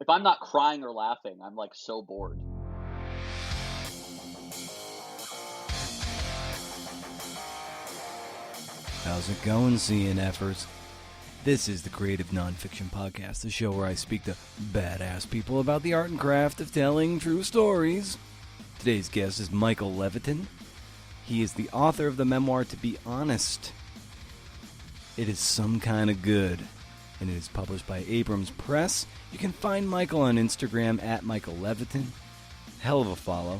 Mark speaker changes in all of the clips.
Speaker 1: if I'm not crying or laughing, I'm like so bored.
Speaker 2: How's it going, CNFers? This is the Creative Nonfiction Podcast, the show where I speak to badass people about the art and craft of telling true stories. Today's guest is Michael Leviton. He is the author of the memoir, To Be Honest. It is some kind of good, and it is published by Abrams Press. You can find Michael on Instagram at Michael Leviton. Hell of a follow.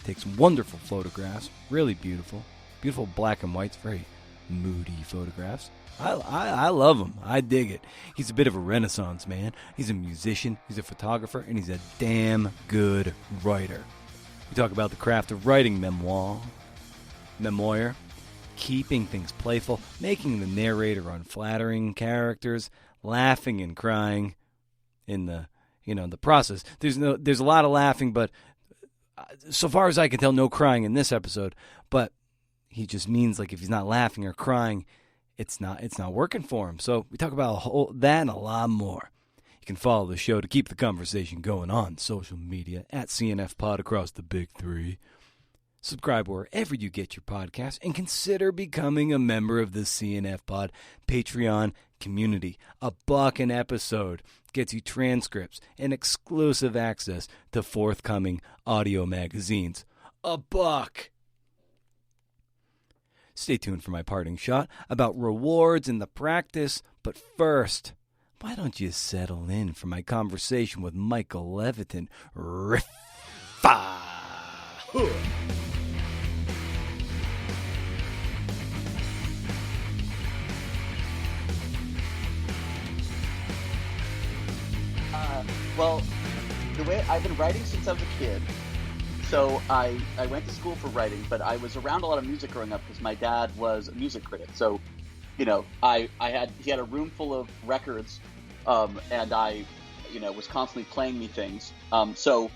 Speaker 2: Takes wonderful photographs, really beautiful. Beautiful black and whites, very moody photographs. I love him. I dig it. He's a bit of a renaissance man. He's a musician, he's a photographer, and he's a damn good writer. We talk about the craft of writing memoir, keeping things playful, making the narrator unflattering characters, laughing and crying in the process. There's a lot of laughing, but so far as I can tell, no crying in this episode. But he just means, like, if he's not laughing or crying, it's not working for him. So we talk about that and a lot more. You can follow the show to keep the conversation going on social media at CNF Pod across the big three. Subscribe wherever you get your podcasts and becoming a member of the CNF Pod Patreon community. $1 an episode gets you transcripts and exclusive access to forthcoming audio magazines. $1. Stay tuned for my parting shot about rewards in the practice, but first, why don't you settle in for my conversation with Michael Leviton? Riffa!
Speaker 1: Well, the way I've been writing since I was a kid. So I went to school for writing, but I was around a lot of music growing up because my dad was a music critic. So, he had a room full of records, and I, was constantly playing me things. So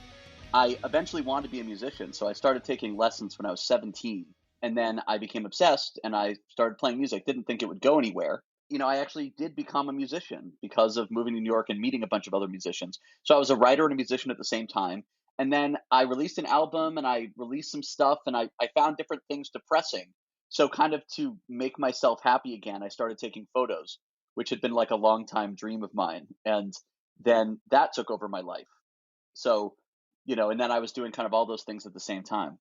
Speaker 1: I eventually wanted to be a musician. So I started taking lessons when I was 17, and then I became obsessed and I started playing music. Didn't think it would go anywhere. I actually did become a musician because of moving to New York and meeting a bunch of other musicians. So I was a writer and a musician at the same time. And then I released an album and I released some stuff and I found different things depressing. So kind of to make myself happy again, I started taking photos, which had been like a long time dream of mine. And then that took over my life. So, and then I was doing kind of all those things at the same time.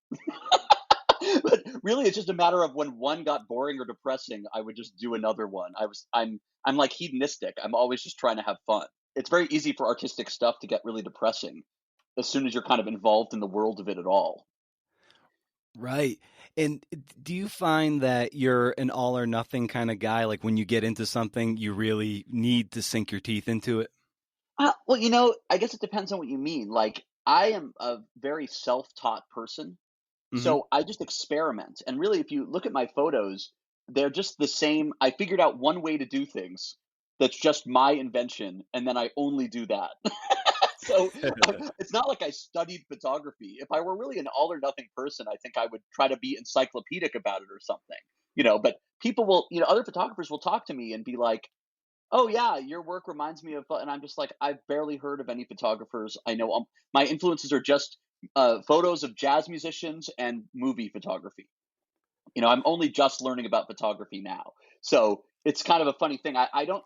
Speaker 1: But really, it's just a matter of when one got boring or depressing, I would just do another one. I'm like hedonistic. I'm always just trying to have fun. It's very easy for artistic stuff to get really depressing as soon as you're kind of involved in the world of it at all.
Speaker 2: Right. And do you find that you're an all or nothing kind of guy? Like when you get into something, you really need to sink your teeth into it?
Speaker 1: Well, I guess it depends on what you mean. Like, I am a very self-taught person. So I just experiment. And really, if you look at my photos, they're just the same. I figured out one way to do things that's just my invention, and then I only do that. So it's not like I studied photography. If I were really an all or nothing person, I think I would try to be encyclopedic about it or something, but people will, other photographers will talk to me and be like, oh yeah, your work reminds me of, and I'm just like, I've barely heard of any photographers. I know my influences are just photos of jazz musicians and movie photography. I'm only just learning about photography now. So it's kind of a funny thing. I don't,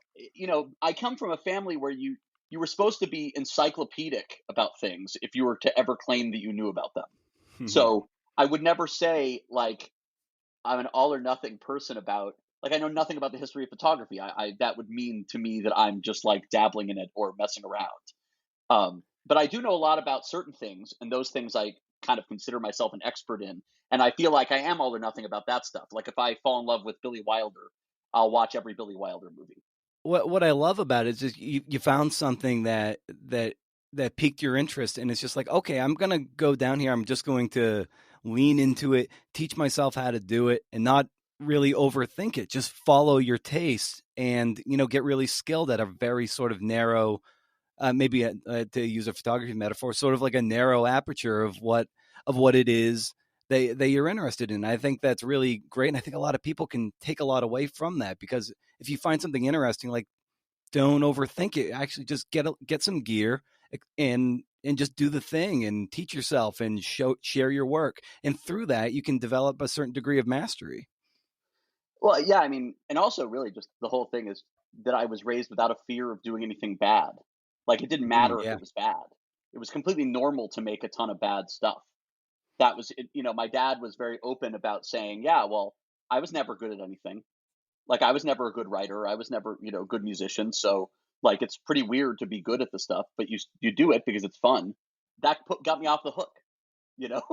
Speaker 1: I come from a family where you were supposed to be encyclopedic about things if you were to ever claim that you knew about them. So I would never say, like, I'm an all or nothing person about, like, I know nothing about the history of photography. That would mean to me that I'm just like dabbling in it or messing around. But I do know a lot about certain things, and those things I kind of consider myself an expert in. And I feel like I am all or nothing about that stuff. Like, if I fall in love with Billy Wilder, I'll watch every Billy Wilder movie.
Speaker 2: What I love about it is just you found something that piqued your interest, and it's just like, okay, I'm going to go down here. I'm just going to lean into it, teach myself how to do it, and not really overthink it. Just follow your taste and, get really skilled at a very sort of narrow, maybe to use a photography metaphor, sort of like a narrow aperture of what it is that you're interested in. I think that's really great. And I think a lot of people can take a lot away from that, because if you find something interesting, like, don't overthink it. Actually, just get some gear and just do the thing and teach yourself and share your work. And through that, you can develop a certain degree of mastery.
Speaker 1: Well, yeah, I mean, and also really just the whole thing is that I was raised without a fear of doing anything bad. Like it didn't matter if
Speaker 2: Yeah.
Speaker 1: it was bad. It was completely normal to make a ton of bad stuff. That was it, my dad was very open about saying, "Yeah, well, I was never good at anything. Like I was never a good writer. I was never, a good musician. So like it's pretty weird to be good at the stuff, but you do it because it's fun." Got me off the hook, you know?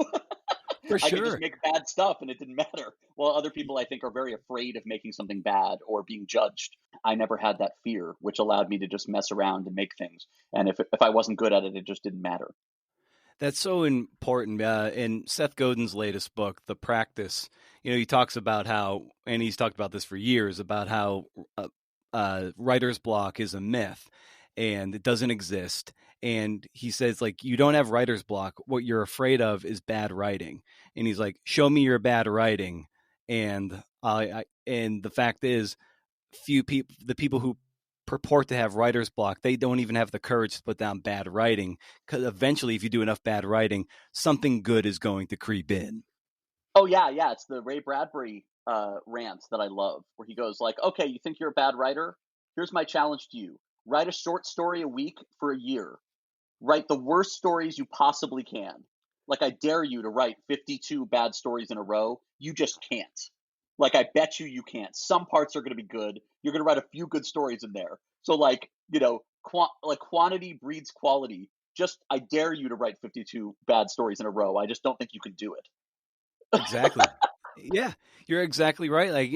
Speaker 2: For
Speaker 1: I could just
Speaker 2: sure.
Speaker 1: make bad stuff and it didn't matter. Well, other people I think are very afraid of making something bad or being judged. I never had that fear, which allowed me to just mess around and make things. And if I wasn't good at it, it just didn't matter.
Speaker 2: That's so important. In Seth Godin's latest book, The Practice, he talks about how, and he's talked about this for years, about how writer's block is a myth and it doesn't exist. And he says, like, you don't have writer's block. What you're afraid of is bad writing. And he's like, show me your bad writing. And and the fact is, the people who purport to have writer's block, they don't even have the courage to put down bad writing, because eventually if you do enough bad writing, something good is going to creep in.
Speaker 1: Oh yeah, yeah. It's the Ray Bradbury rant that I love, where he goes like, "Okay, you think you're a bad writer? Here's my challenge to you: write a short story a week for a year. Write the worst stories you possibly can. Like I dare you to write 52 bad stories in a row. You just can't. Like I bet you can't. Some parts are going to be good. You're going to write a few good stories in there. So like like quantity breeds quality. Just I dare you to write 52 bad stories in a row. I just don't think you can do it."
Speaker 2: Exactly. Yeah, you're exactly right. Like,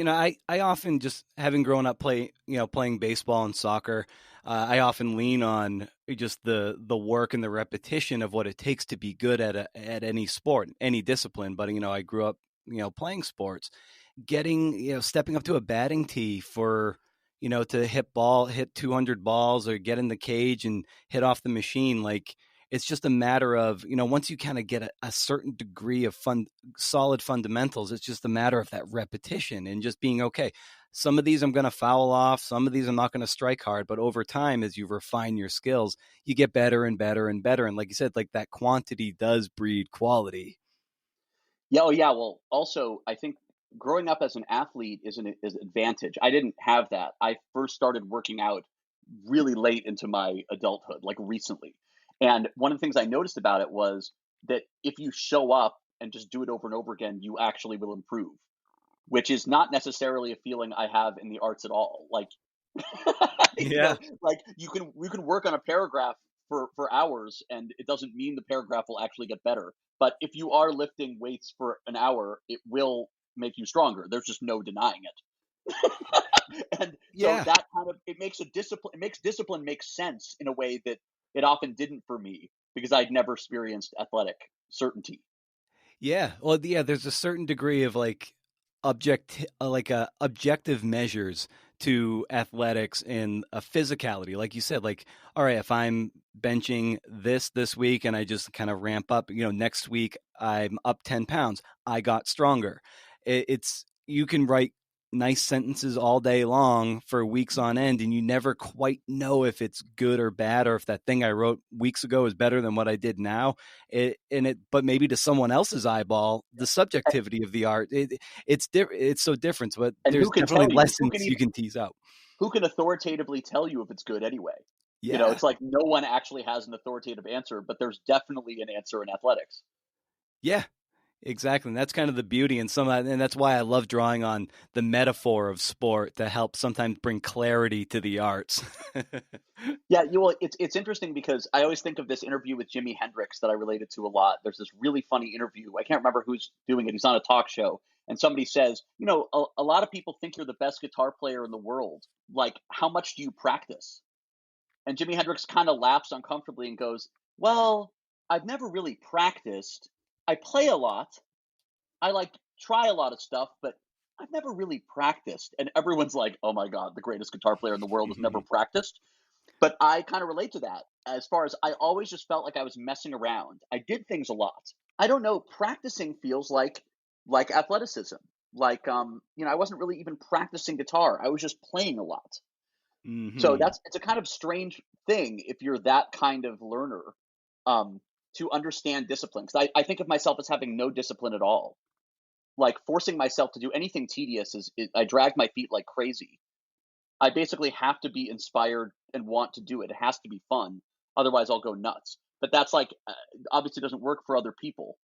Speaker 2: I often, just having grown up playing baseball and soccer, I often lean on just the work and the repetition of what it takes to be good at any sport, any discipline. But, I grew up, playing sports, getting, stepping up to a batting tee for, to hit 200 balls or get in the cage and hit off the machine. Like, it's just a matter of, once you kind of get a certain degree of solid fundamentals, it's just a matter of that repetition and just being okay. Some of these I'm going to foul off. Some of these I'm not going to strike hard. But over time, as you refine your skills, you get better and better and better. And like you said, like that quantity does breed quality.
Speaker 1: Yeah, oh yeah. Well, also, I think growing up as an athlete is an advantage. I didn't have that. I first started working out really late into my adulthood, like recently. And one of the things I noticed about it was that if you show up and just do it over and over again, you actually will improve, which is not necessarily a feeling I have in the arts at all. Like,
Speaker 2: Yeah.
Speaker 1: like you can work on a paragraph for hours and it doesn't mean the paragraph will actually get better. But if you are lifting weights for an hour, it will make you stronger. There's just no denying it. And so
Speaker 2: Yeah.
Speaker 1: that kind of it makes discipline make sense in a way that it often didn't for me because I'd never experienced athletic certainty.
Speaker 2: Yeah. Well, yeah, there's a certain degree of like objective measures to athletics and a physicality. Like you said, like, all right, if I'm benching this week and I just kind of ramp up, next week I'm up 10 pounds, I got stronger. It's, you can write nice sentences all day long for weeks on end, and you never quite know if it's good or bad, or if that thing I wrote weeks ago is better than what I did now. But maybe to someone else's eyeball, the subjectivity of the art, it's so different. But
Speaker 1: And
Speaker 2: there's
Speaker 1: who can
Speaker 2: definitely
Speaker 1: tell you?
Speaker 2: lessons you can tease out.
Speaker 1: Who can authoritatively tell you if it's good anyway?
Speaker 2: Yeah.
Speaker 1: It's like no one actually has an authoritative answer, but there's definitely an answer in athletics.
Speaker 2: Yeah. Exactly. And that's kind of the beauty and and that's why I love drawing on the metaphor of sport to help sometimes bring clarity to the arts.
Speaker 1: Yeah, it's interesting because I always think of this interview with Jimi Hendrix that I related to a lot. There's this really funny interview. I can't remember who's doing it. He's on a talk show, and somebody says, a lot of people think you're the best guitar player in the world. Like, how much do you practice? And Jimi Hendrix kind of laughs uncomfortably and goes, "Well, I've never really practiced. I play a lot. I like try a lot of stuff, but I've never really practiced." And everyone's like, "Oh my God, the greatest guitar player in the world has never practiced." But I kind of relate to that as far as I always just felt like I was messing around. I did things a lot. I don't know, practicing feels like athleticism. Like I wasn't really even practicing guitar. I was just playing a lot. So
Speaker 2: Hmm.
Speaker 1: it's a kind of strange thing if you're that kind of learner, um, to understand discipline. 'Cause I think of myself as having no discipline at all. Like, forcing myself to do anything tedious is I drag my feet like crazy. I basically have to be inspired and want to do it. It has to be fun, otherwise I'll go nuts. But that's like, obviously doesn't work for other people,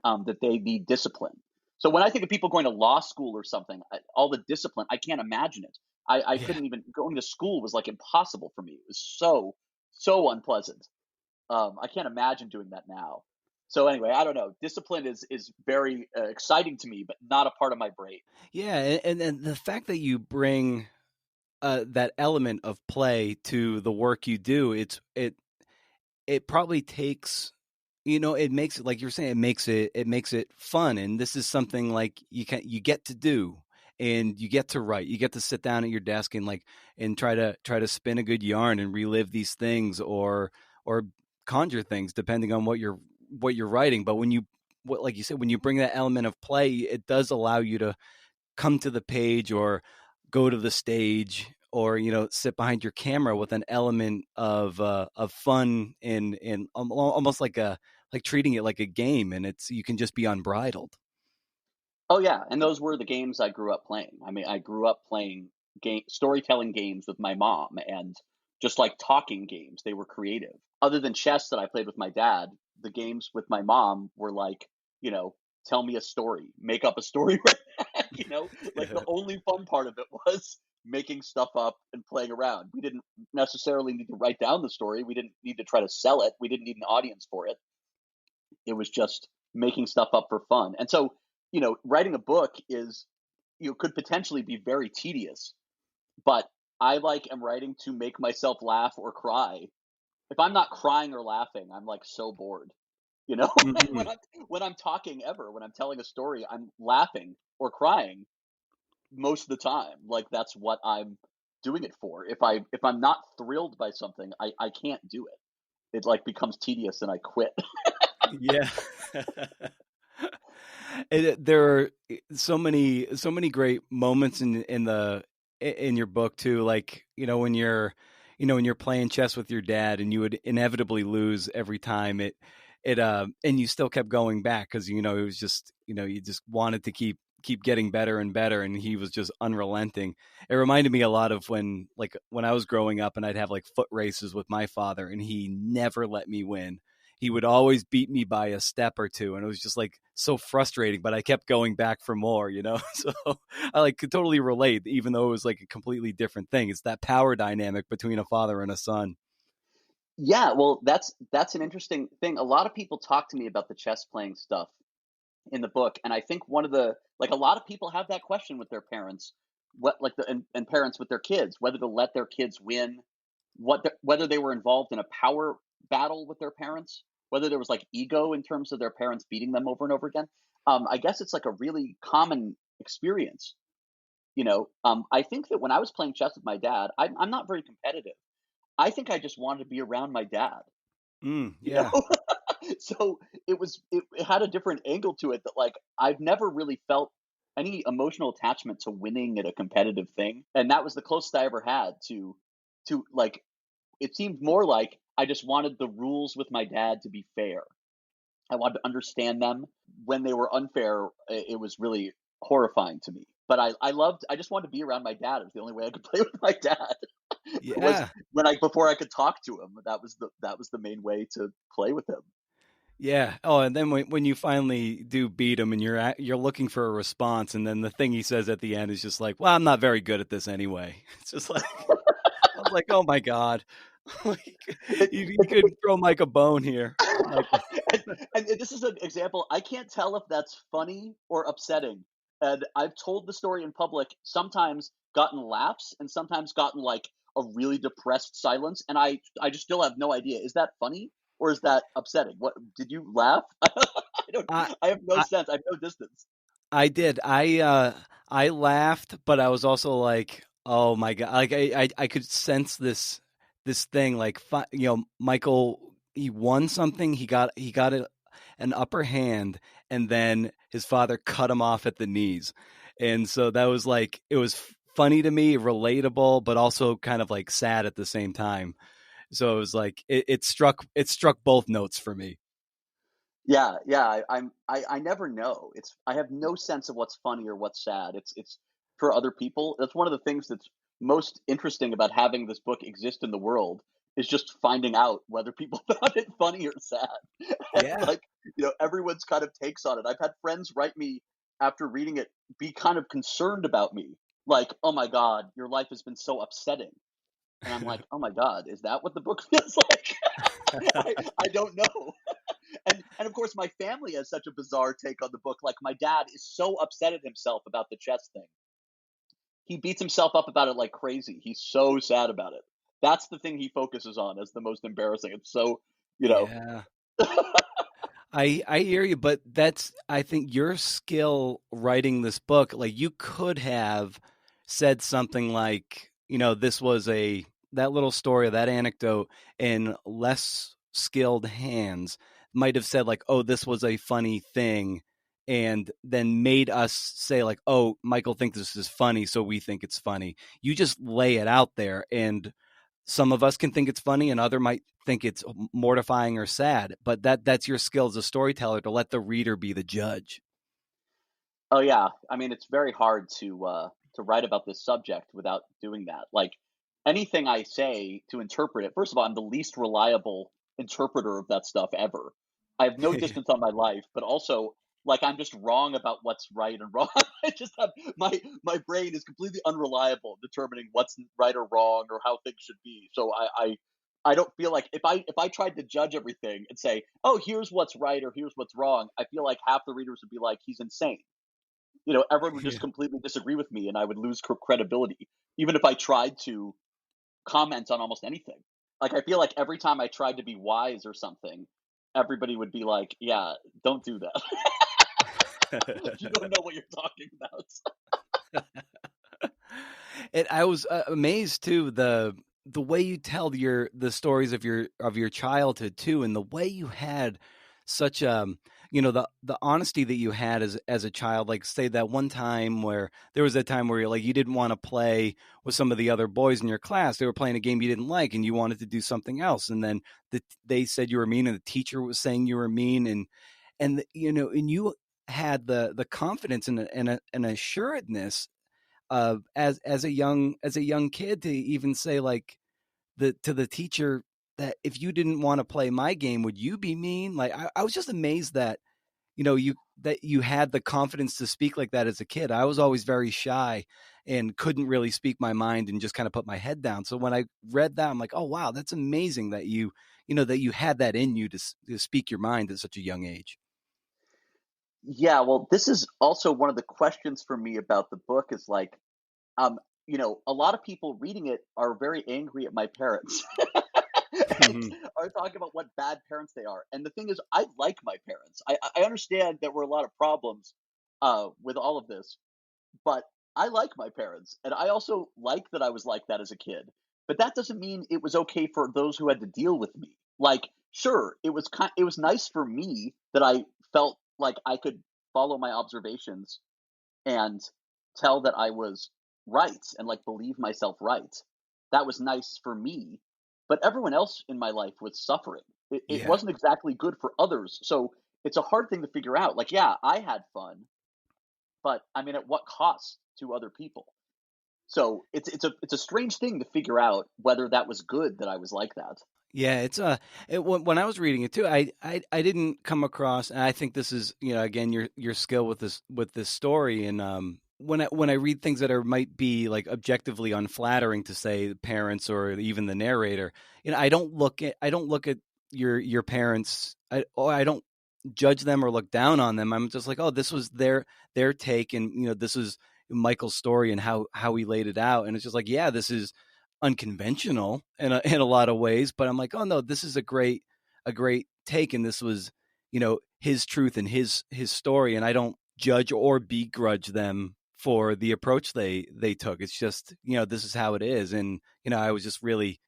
Speaker 1: that they need discipline. So when I think of people going to law school or something, all the discipline, I can't imagine it. I
Speaker 2: Yeah.
Speaker 1: couldn't even going to school was like impossible for me. It was so unpleasant. I can't imagine doing that now. So anyway, I don't know. Discipline is very exciting to me, but not a part of my brain.
Speaker 2: Yeah. And the fact that you bring that element of play to the work you do, it probably takes, it makes it, like you're saying, it makes it fun. And this is something like you get to do, and you get to write, you get to sit down at your desk and try to spin a good yarn and relive these things, or conjure things depending on what you're writing. But like you said, when you bring that element of play, it does allow you to come to the page, or go to the stage, or sit behind your camera with an element of fun, and almost like treating it like a game, and it's you can just be unbridled.
Speaker 1: Oh yeah, and those were the games I grew up playing. I mean, I grew up playing storytelling games with my mom, and just like talking games. They were creative. Other than chess that I played with my dad, the games with my mom were like, you know, tell me a story, make up a story right back, like the
Speaker 2: Yeah.
Speaker 1: only fun part of it was making stuff up and playing around. We didn't necessarily need to write down the story. We didn't need to try to sell it. We didn't need an audience for it. It was just making stuff up for fun. And so, writing a book is, could potentially be very tedious, but I like am writing to make myself laugh or cry. If I'm not crying or laughing, I'm like so bored. You know,
Speaker 2: Mhm.
Speaker 1: when I'm talking ever, when I'm telling a story, I'm laughing or crying most of the time. Like that's what I'm doing it for. If I'm not thrilled by something, I can't do it. It like becomes tedious and I quit.
Speaker 2: Yeah. There are so many great moments in your book too. Like when you're playing chess with your dad, and you would inevitably lose every time. And you still kept going back, because it was just you just wanted to keep getting better and better, and he was just unrelenting. It reminded me a lot of when I was growing up, and I'd have like foot races with my father, and he never let me win. He would always beat me by a step or two, and it was just like so frustrating, but I kept going back for more. So I like could totally relate, even though it was like a completely different thing. It's that power dynamic between a father and a son.
Speaker 1: Yeah, well, that's an interesting thing. A lot of people talk to me about the chess playing stuff in the book, and I think one of the like a lot of people have that question with their parents, what like the and parents with their kids, whether to let their kids win, whether they were involved in a power battle with their parents, whether there was like ego in terms of their parents beating them over and over again. I guess it's like a really common experience. I think that when I was playing chess with my dad, I'm not very competitive. I think I just wanted to be around my dad. You know,
Speaker 2: Yeah.
Speaker 1: so it had a different angle to it that like I've never really felt any emotional attachment to winning at a competitive thing, and that was the closest I ever had to like it seemed more like I just wanted the rules with my dad to be fair. I wanted to understand them. When they were unfair, it was really horrifying to me. But I just wanted to be around my dad. It was the only way I could play with my dad. Was
Speaker 2: Yeah.
Speaker 1: when I before I could talk to him. That was the main way to play with him.
Speaker 2: Yeah. Oh, and then when you finally do beat him, and you're looking for a response, and then the thing he says at the end is just like, "Well, I'm not very good at this anyway." It's just like I was like, "Oh my god." Like,
Speaker 1: It,
Speaker 2: you
Speaker 1: it,
Speaker 2: could throw Mike a bone here, Michael.
Speaker 1: and, and this is an example. I can't tell if that's funny or upsetting. And I've told the story in public, sometimes gotten laughs and sometimes gotten like a really depressed silence. And I just still have no idea. Is that funny or is that upsetting? What did you laugh? don't,
Speaker 2: I,
Speaker 1: I have no
Speaker 2: I
Speaker 1: sense. I have no distance.
Speaker 2: I did. I laughed, but I was also like, "Oh my god!" Like I could sense this thing. Like Michael, he won something. He got an upper hand, and then his father cut him off at the knees, and so that was like it was funny to me, relatable, but also kind of like sad at the same time. So it was like it struck both notes for me.
Speaker 1: Yeah, yeah, I never know. I have no sense of what's funny or what's sad. It's for other people. That's one of the things that's most interesting about having this book exist in the world is just finding out whether people found it funny or sad. And
Speaker 2: Yeah.
Speaker 1: like, everyone's kind of takes on it. I've had friends write me after reading it, be kind of concerned about me. Like, "Oh my God, your life has been so upsetting." And I'm like, "Oh my God, is that what the book feels like?" I don't know. And of course my family has such a bizarre take on the book. Like my dad is so upset at himself about the chess thing. He beats himself up about it like crazy. He's so sad about it. That's the thing he focuses on as the most embarrassing. It's so, you know.
Speaker 2: Yeah. I hear you, but that's I think your skill writing this book, like you could have said something like, this was that little story, that anecdote in less skilled hands might have said like, oh, this was a funny thing, and then made us say like, oh, Michael thinks this is funny, so we think it's funny. You just lay it out there, and some of us can think it's funny and other might think it's mortifying or sad, but that's your skill as a storyteller to let the reader be the judge.
Speaker 1: Oh yeah, I mean it's very hard to write about this subject without doing that. Like anything I say to interpret it, first of all, I'm the least reliable interpreter of that stuff ever. I have no distance on my life, but also like I'm just wrong about what's right and wrong. I just have my brain is completely unreliable in determining what's right or wrong or how things should be. So I don't feel like if I tried to judge everything and say, oh, here's what's right or here's what's wrong, I feel like half the readers would be like, he's insane. Everyone would just
Speaker 2: Yeah.
Speaker 1: completely disagree with me and I would lose credibility, even if I tried to comment on almost anything. Like, I feel like every time I tried to be wise or something, everybody would be like, yeah, don't do that. You don't know what you're talking about.
Speaker 2: And I was amazed too the way you tell the stories of your childhood too, and the way you had such the honesty that you had as a child. Like say that one time where there was a time where you didn't want to play with some of the other boys in your class. They were playing a game you didn't like, and you wanted to do something else. And then they said you were mean, and the teacher was saying you were mean, and you had the confidence and assuredness as a young kid to even say like to the teacher that if you didn't want to play my game, would you be mean? Like I was just amazed that you had the confidence to speak like that as a kid. I was always very shy and couldn't really speak my mind and just kind of put my head down. So when I read that, I'm like, oh wow, that's amazing that that you had that in you to speak your mind at such a young age.
Speaker 1: Yeah, well, this is also one of the questions for me about the book is like, um, a lot of people reading it are very angry at my parents and are talking about what bad parents they are. And the thing is, I like my parents. I understand there were a lot of problems with all of this, but I like my parents, and I also like that I was like that as a kid. But that doesn't mean it was okay for those who had to deal with me. Like, sure, it was nice for me that I felt like I could follow my observations and tell that I was right and like believe myself right. That was nice for me, but everyone else in my life was suffering. It
Speaker 2: Yeah.
Speaker 1: wasn't exactly good for others. So it's a hard thing to figure out. Like, yeah, I had fun, but I mean, at what cost to other people? So it's a strange thing to figure out whether that was good that I was like that.
Speaker 2: Yeah, when I was reading it too, I didn't come across, and I think this is again your skill with this story, and when I read things that are might be like objectively unflattering to say parents or even the narrator, I don't look at your parents, I don't judge them or look down on them. I'm just like, oh, this was their take, and this is Michael's story and how he laid it out, and it's just like, yeah, this is unconventional in a lot of ways, but I'm like, oh no, this is a great take, and this was his truth and his story, and I don't judge or begrudge them for the approach they took. It's just this is how it is, and I was just really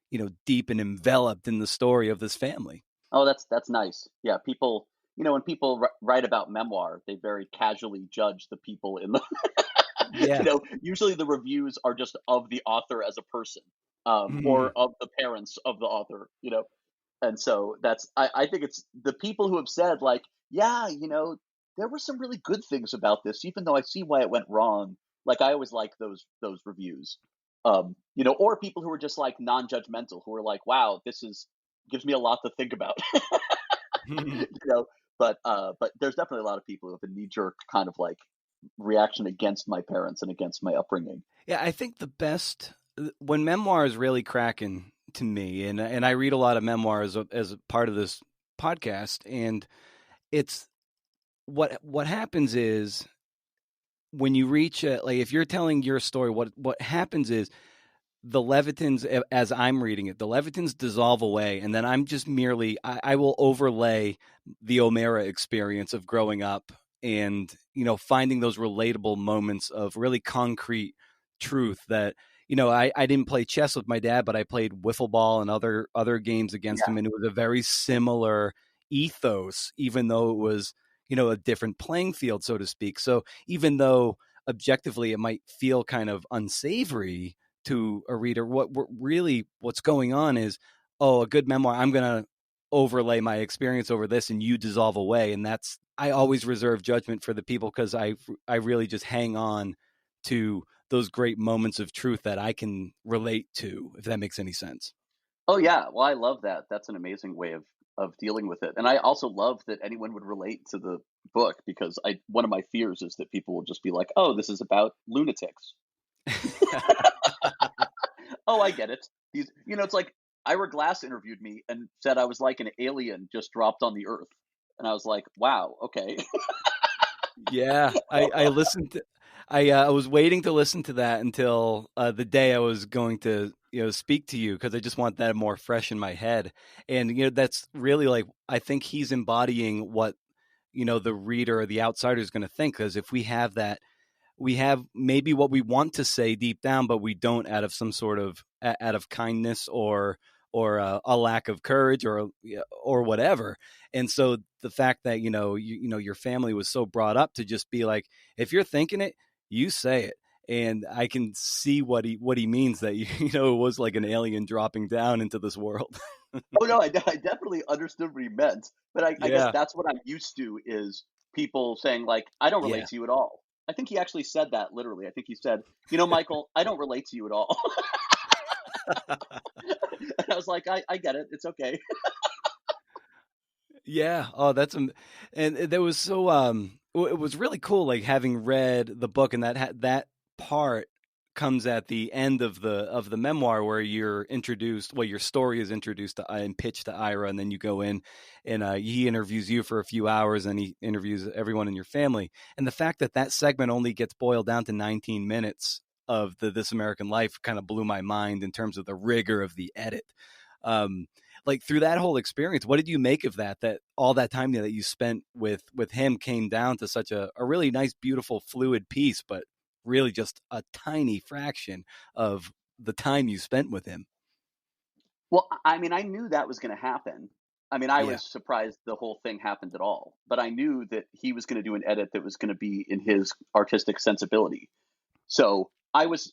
Speaker 2: deep and enveloped in the story of this family.
Speaker 1: Oh, that's nice. Yeah, people, when people write about memoir, they very casually judge the people in the
Speaker 2: Yeah.
Speaker 1: Usually the reviews are just of the author as a person, or
Speaker 2: Mhm.
Speaker 1: of the parents of the author. And so I think it's the people who have said like, yeah, there were some really good things about this, even though I see why it went wrong. Like I always like those reviews. Or people who are just like non-judgmental, who are like, wow, this is gives me a lot to think about. you know. But there's definitely a lot of people who have a knee-jerk kind of like reaction against my parents and against my upbringing.
Speaker 2: Yeah, I think the best when memoir is really cracking to me, and I read a lot of memoirs as a part of this podcast, and it's what happens is when you reach like if you're telling your story, what happens is the Levitins, as I'm reading it, the Levitins dissolve away, and then I'm just merely I will overlay the O'Mara experience of growing up and finding those relatable moments of really concrete truth that I didn't play chess with my dad, but I played wiffle ball and other games against
Speaker 1: Yeah.
Speaker 2: him, and it was a very similar ethos, even though it was a different playing field, so to speak. So even though objectively it might feel kind of unsavory to a reader, what's going on is, a good memoir, I'm going to overlay my experience over this and you dissolve away. And I always reserve judgment for the people because I really just hang on to those great moments of truth that I can relate to, if that makes any sense.
Speaker 1: Oh yeah, well, I love that. That's an amazing way of dealing with it. And I also love that anyone would relate to the book because I one of my fears is that people will just be like, "Oh, this is about lunatics." Oh, I get it. It's like Ira Glass interviewed me and said I was like an alien just dropped on the earth. And I was like, "Wow, okay."
Speaker 2: Yeah, I listened to. I was waiting to listen to that until the day I was going to speak to you because I just want that more fresh in my head. And that's really like I think he's embodying what the reader or the outsider is going to think, because if we have that, we have maybe what we want to say deep down, but we don't out of some sort of out of kindness or a lack of courage or whatever. And so the fact that your family was so brought up to just be like, if you're thinking it, you say it. And I can see what he means, that it was like an alien dropping down into this world.
Speaker 1: Oh no, I definitely understood what he meant, but I guess
Speaker 2: Yeah,
Speaker 1: that's what I'm used to is people saying like, "I don't relate
Speaker 2: yeah.
Speaker 1: to you at all." I think he actually said that literally. I think he said, Michael, I don't relate to you at all." And I was like, I get it. It's okay.
Speaker 2: Yeah. Oh, and there was so it was really cool, like having read the book, and that part comes at the end of the memoir where you're introduced. Well, your story is introduced to and pitched to Ira, and then you go in and he interviews you for a few hours, and he interviews everyone in your family. And the fact that segment only gets boiled down to 19 minutes of the This American Life kind of blew my mind in terms of the rigor of the edit. Um, like through that whole experience, what did you make of that all that time that you spent with him came down to such a really nice, beautiful, fluid piece, but really just a tiny fraction of the time you spent with him?
Speaker 1: Well, I mean, I knew that was going to happen. I mean, I
Speaker 2: Yeah.
Speaker 1: was surprised the whole thing happened at all, but I knew that he was going to do an edit that was going to be in his artistic sensibility. So I was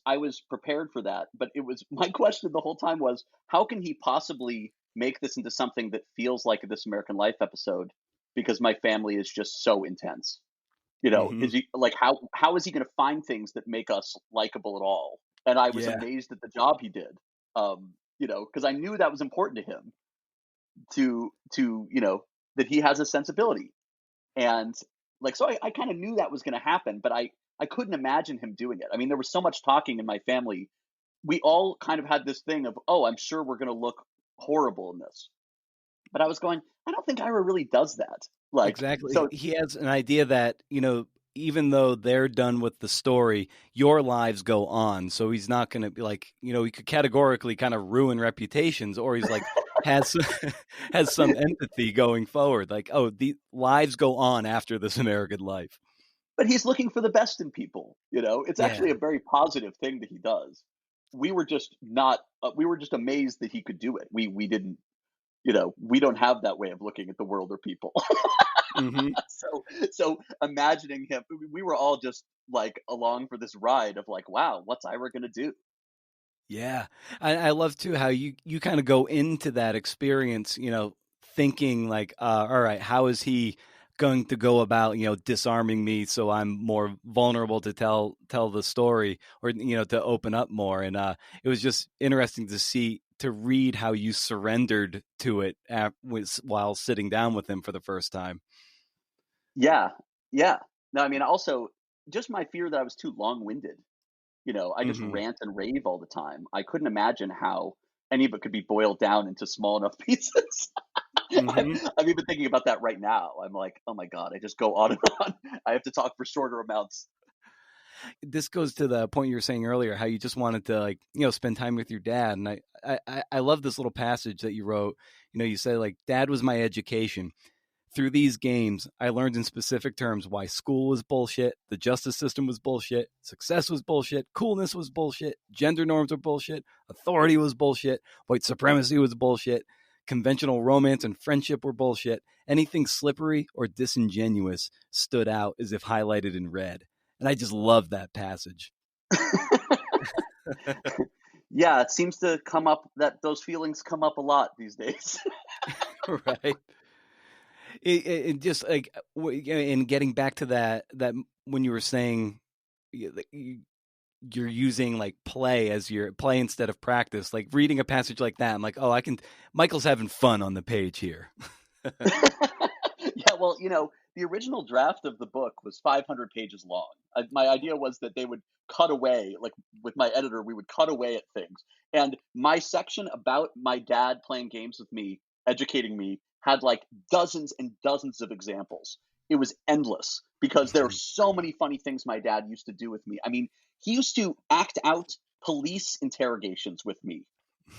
Speaker 1: prepared for that, but it was my question the whole time was how can he possibly make this into something that feels like a This American Life episode because my family is just so intense.
Speaker 2: Hmm.
Speaker 1: Is he like how is he going to find things that make us likable at all? And I was
Speaker 2: Yeah.
Speaker 1: amazed at the job he did. Because I knew that was important to him to that he has a sensibility and like so I kind of knew that was going to happen, but I couldn't imagine him doing it. I mean, there was so much talking in my family. We all kind of had this thing of, oh, I'm sure we're going to look horrible in this, but I was going, I don't think Ira really does that. Like,
Speaker 2: Exactly.
Speaker 1: so
Speaker 2: He has an idea that, even though they're done with the story, your lives go on. So he's not going to be like, he could categorically kind of ruin reputations, or he's like, has has some empathy going forward. Like, oh, the lives go on after This American Life.
Speaker 1: but he's looking for the best in people. It's
Speaker 2: Yeah.
Speaker 1: actually a very positive thing that he does. We were just not. We were just amazed that he could do it. We didn't. We don't have that way of looking at the world or people.
Speaker 2: Mm-hmm.
Speaker 1: So imagining him, we were all just like along for this ride of like, wow, what's Ira gonna do?
Speaker 2: Yeah. I love too how you kind of go into that experience, thinking like, all right, how is he going to go about, disarming me so I'm more vulnerable to tell the story or to open up more. And it was just interesting to read how you surrendered to it while sitting down with him for the first time.
Speaker 1: Yeah, yeah. No, I mean, also just my fear that I was too long-winded. I just
Speaker 2: Hmm.
Speaker 1: rant and rave all the time. I couldn't imagine how any of it could be boiled down into small enough pieces. I'm,
Speaker 2: Hmm.
Speaker 1: I'm even thinking about that right now. I'm like, oh my God, I just go on and on. I have to talk for shorter amounts.
Speaker 2: This goes to the point you were saying earlier, how you just wanted to like, spend time with your dad. And I love this little passage that you wrote. You say like, dad was my education. Through these games, I learned in specific terms why school was bullshit, the justice system was bullshit, success was bullshit, coolness was bullshit, gender norms were bullshit, authority was bullshit, white supremacy was bullshit, conventional romance and friendship were bullshit. Anything slippery or disingenuous stood out as if highlighted in red. And I just love that passage.
Speaker 1: Yeah, it seems to come up that those feelings come up a lot these days.
Speaker 2: Right. It just like in getting back to that when you were saying you're using like play as your play instead of practice, like reading a passage like that, I'm like, oh, I can. Michael's having fun on the page here.
Speaker 1: Yeah, well, the original draft of the book was 500 pages long. My idea was that they would cut away, like with my editor, we would cut away at things. And my section about my dad playing games with me, educating me, had like dozens and dozens of examples. It was endless because there are
Speaker 2: Mhm.
Speaker 1: so many funny things my dad used to do with me. I mean, he used to act out police interrogations with me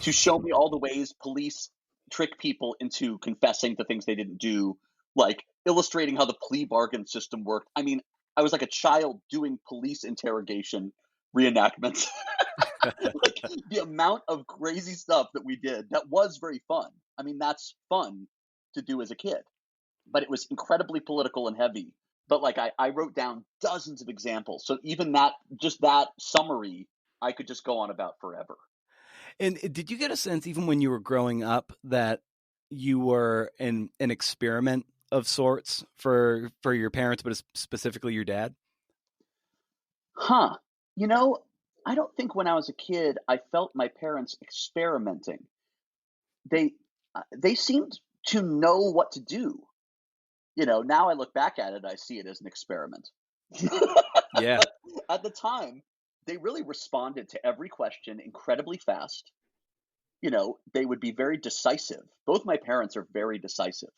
Speaker 1: to show me all the ways police trick people into confessing to things they didn't do, like illustrating how the plea bargain system worked. I mean, I was like a child doing police interrogation reenactments. Like the amount of crazy stuff that we did that was very fun. I mean, that's fun to do as a kid, but it was incredibly political and heavy. But like I wrote down dozens of examples. So even that, just that summary, I could just go on about forever.
Speaker 2: And did you get a sense, even when you were growing up, that you were an experiment of sorts for your parents, but specifically your dad?
Speaker 1: Huh. You know, I don't think when I was a kid I felt my parents experimenting. They seemed to know what to do. Now I look back at it, I see it as an experiment.
Speaker 2: Yeah.
Speaker 1: But at the time, they really responded to every question incredibly fast. They would be very decisive. Both my parents are very decisive.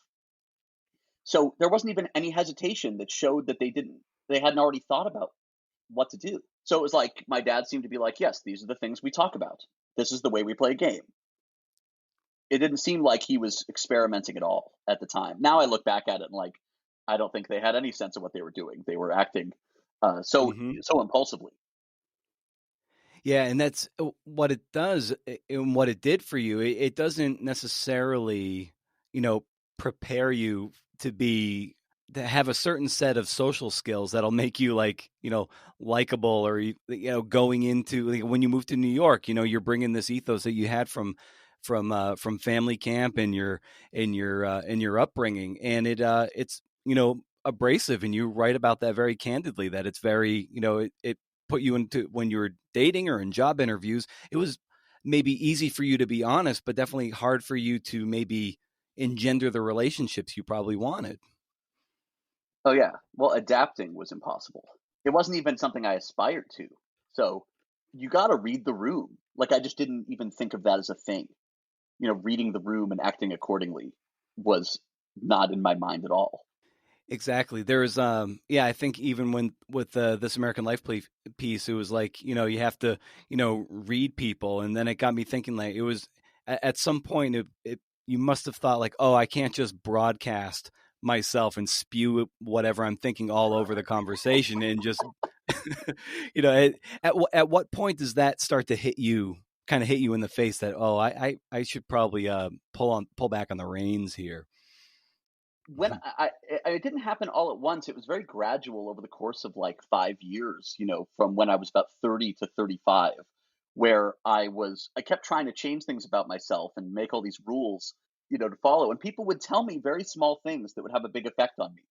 Speaker 1: So there wasn't even any hesitation that showed that they hadn't already thought about what to do. So it was like my dad seemed to be like, "Yes, these are the things we talk about. This is the way we play a game." It didn't seem like he was experimenting at all at the time. Now I look back at it and like, I don't think they had any sense of what they were doing. They were acting so
Speaker 2: Hmm.
Speaker 1: so impulsively.
Speaker 2: Yeah, and that's what it does, and what it did for you. It doesn't necessarily, you know, prepare you to be to have a certain set of social skills that'll make you like, likable, or going into like, when you move to New York, you're bringing this ethos that you had from family camp and your upbringing, and it's abrasive, and you write about that very candidly, that it's very, it put you into, when you were dating or in job interviews, it was maybe easy for you to be honest, but definitely hard for you to maybe engender the relationships you probably wanted.
Speaker 1: Oh yeah. Well, adapting was impossible. It wasn't even something I aspired to. So you got to read the room. Like I just didn't even think of that as a thing. Reading the room and acting accordingly was not in my mind at all.
Speaker 2: Exactly. There's yeah, I think even when with This American Life piece, it was like, you have to, read people, and then it got me thinking, like, it was at some point, you must have thought like, oh, I can't just broadcast myself and spew whatever I'm thinking all over the conversation, and just at what point does that start to kind of hit you in the face, that, oh, I should probably pull back on the reins here?
Speaker 1: when it didn't happen all at once. It was very gradual over the course of like 5 years, from when I was about 30 to 35, where I kept trying to change things about myself and make all these rules, to follow. And people would tell me very small things that would have a big effect on me.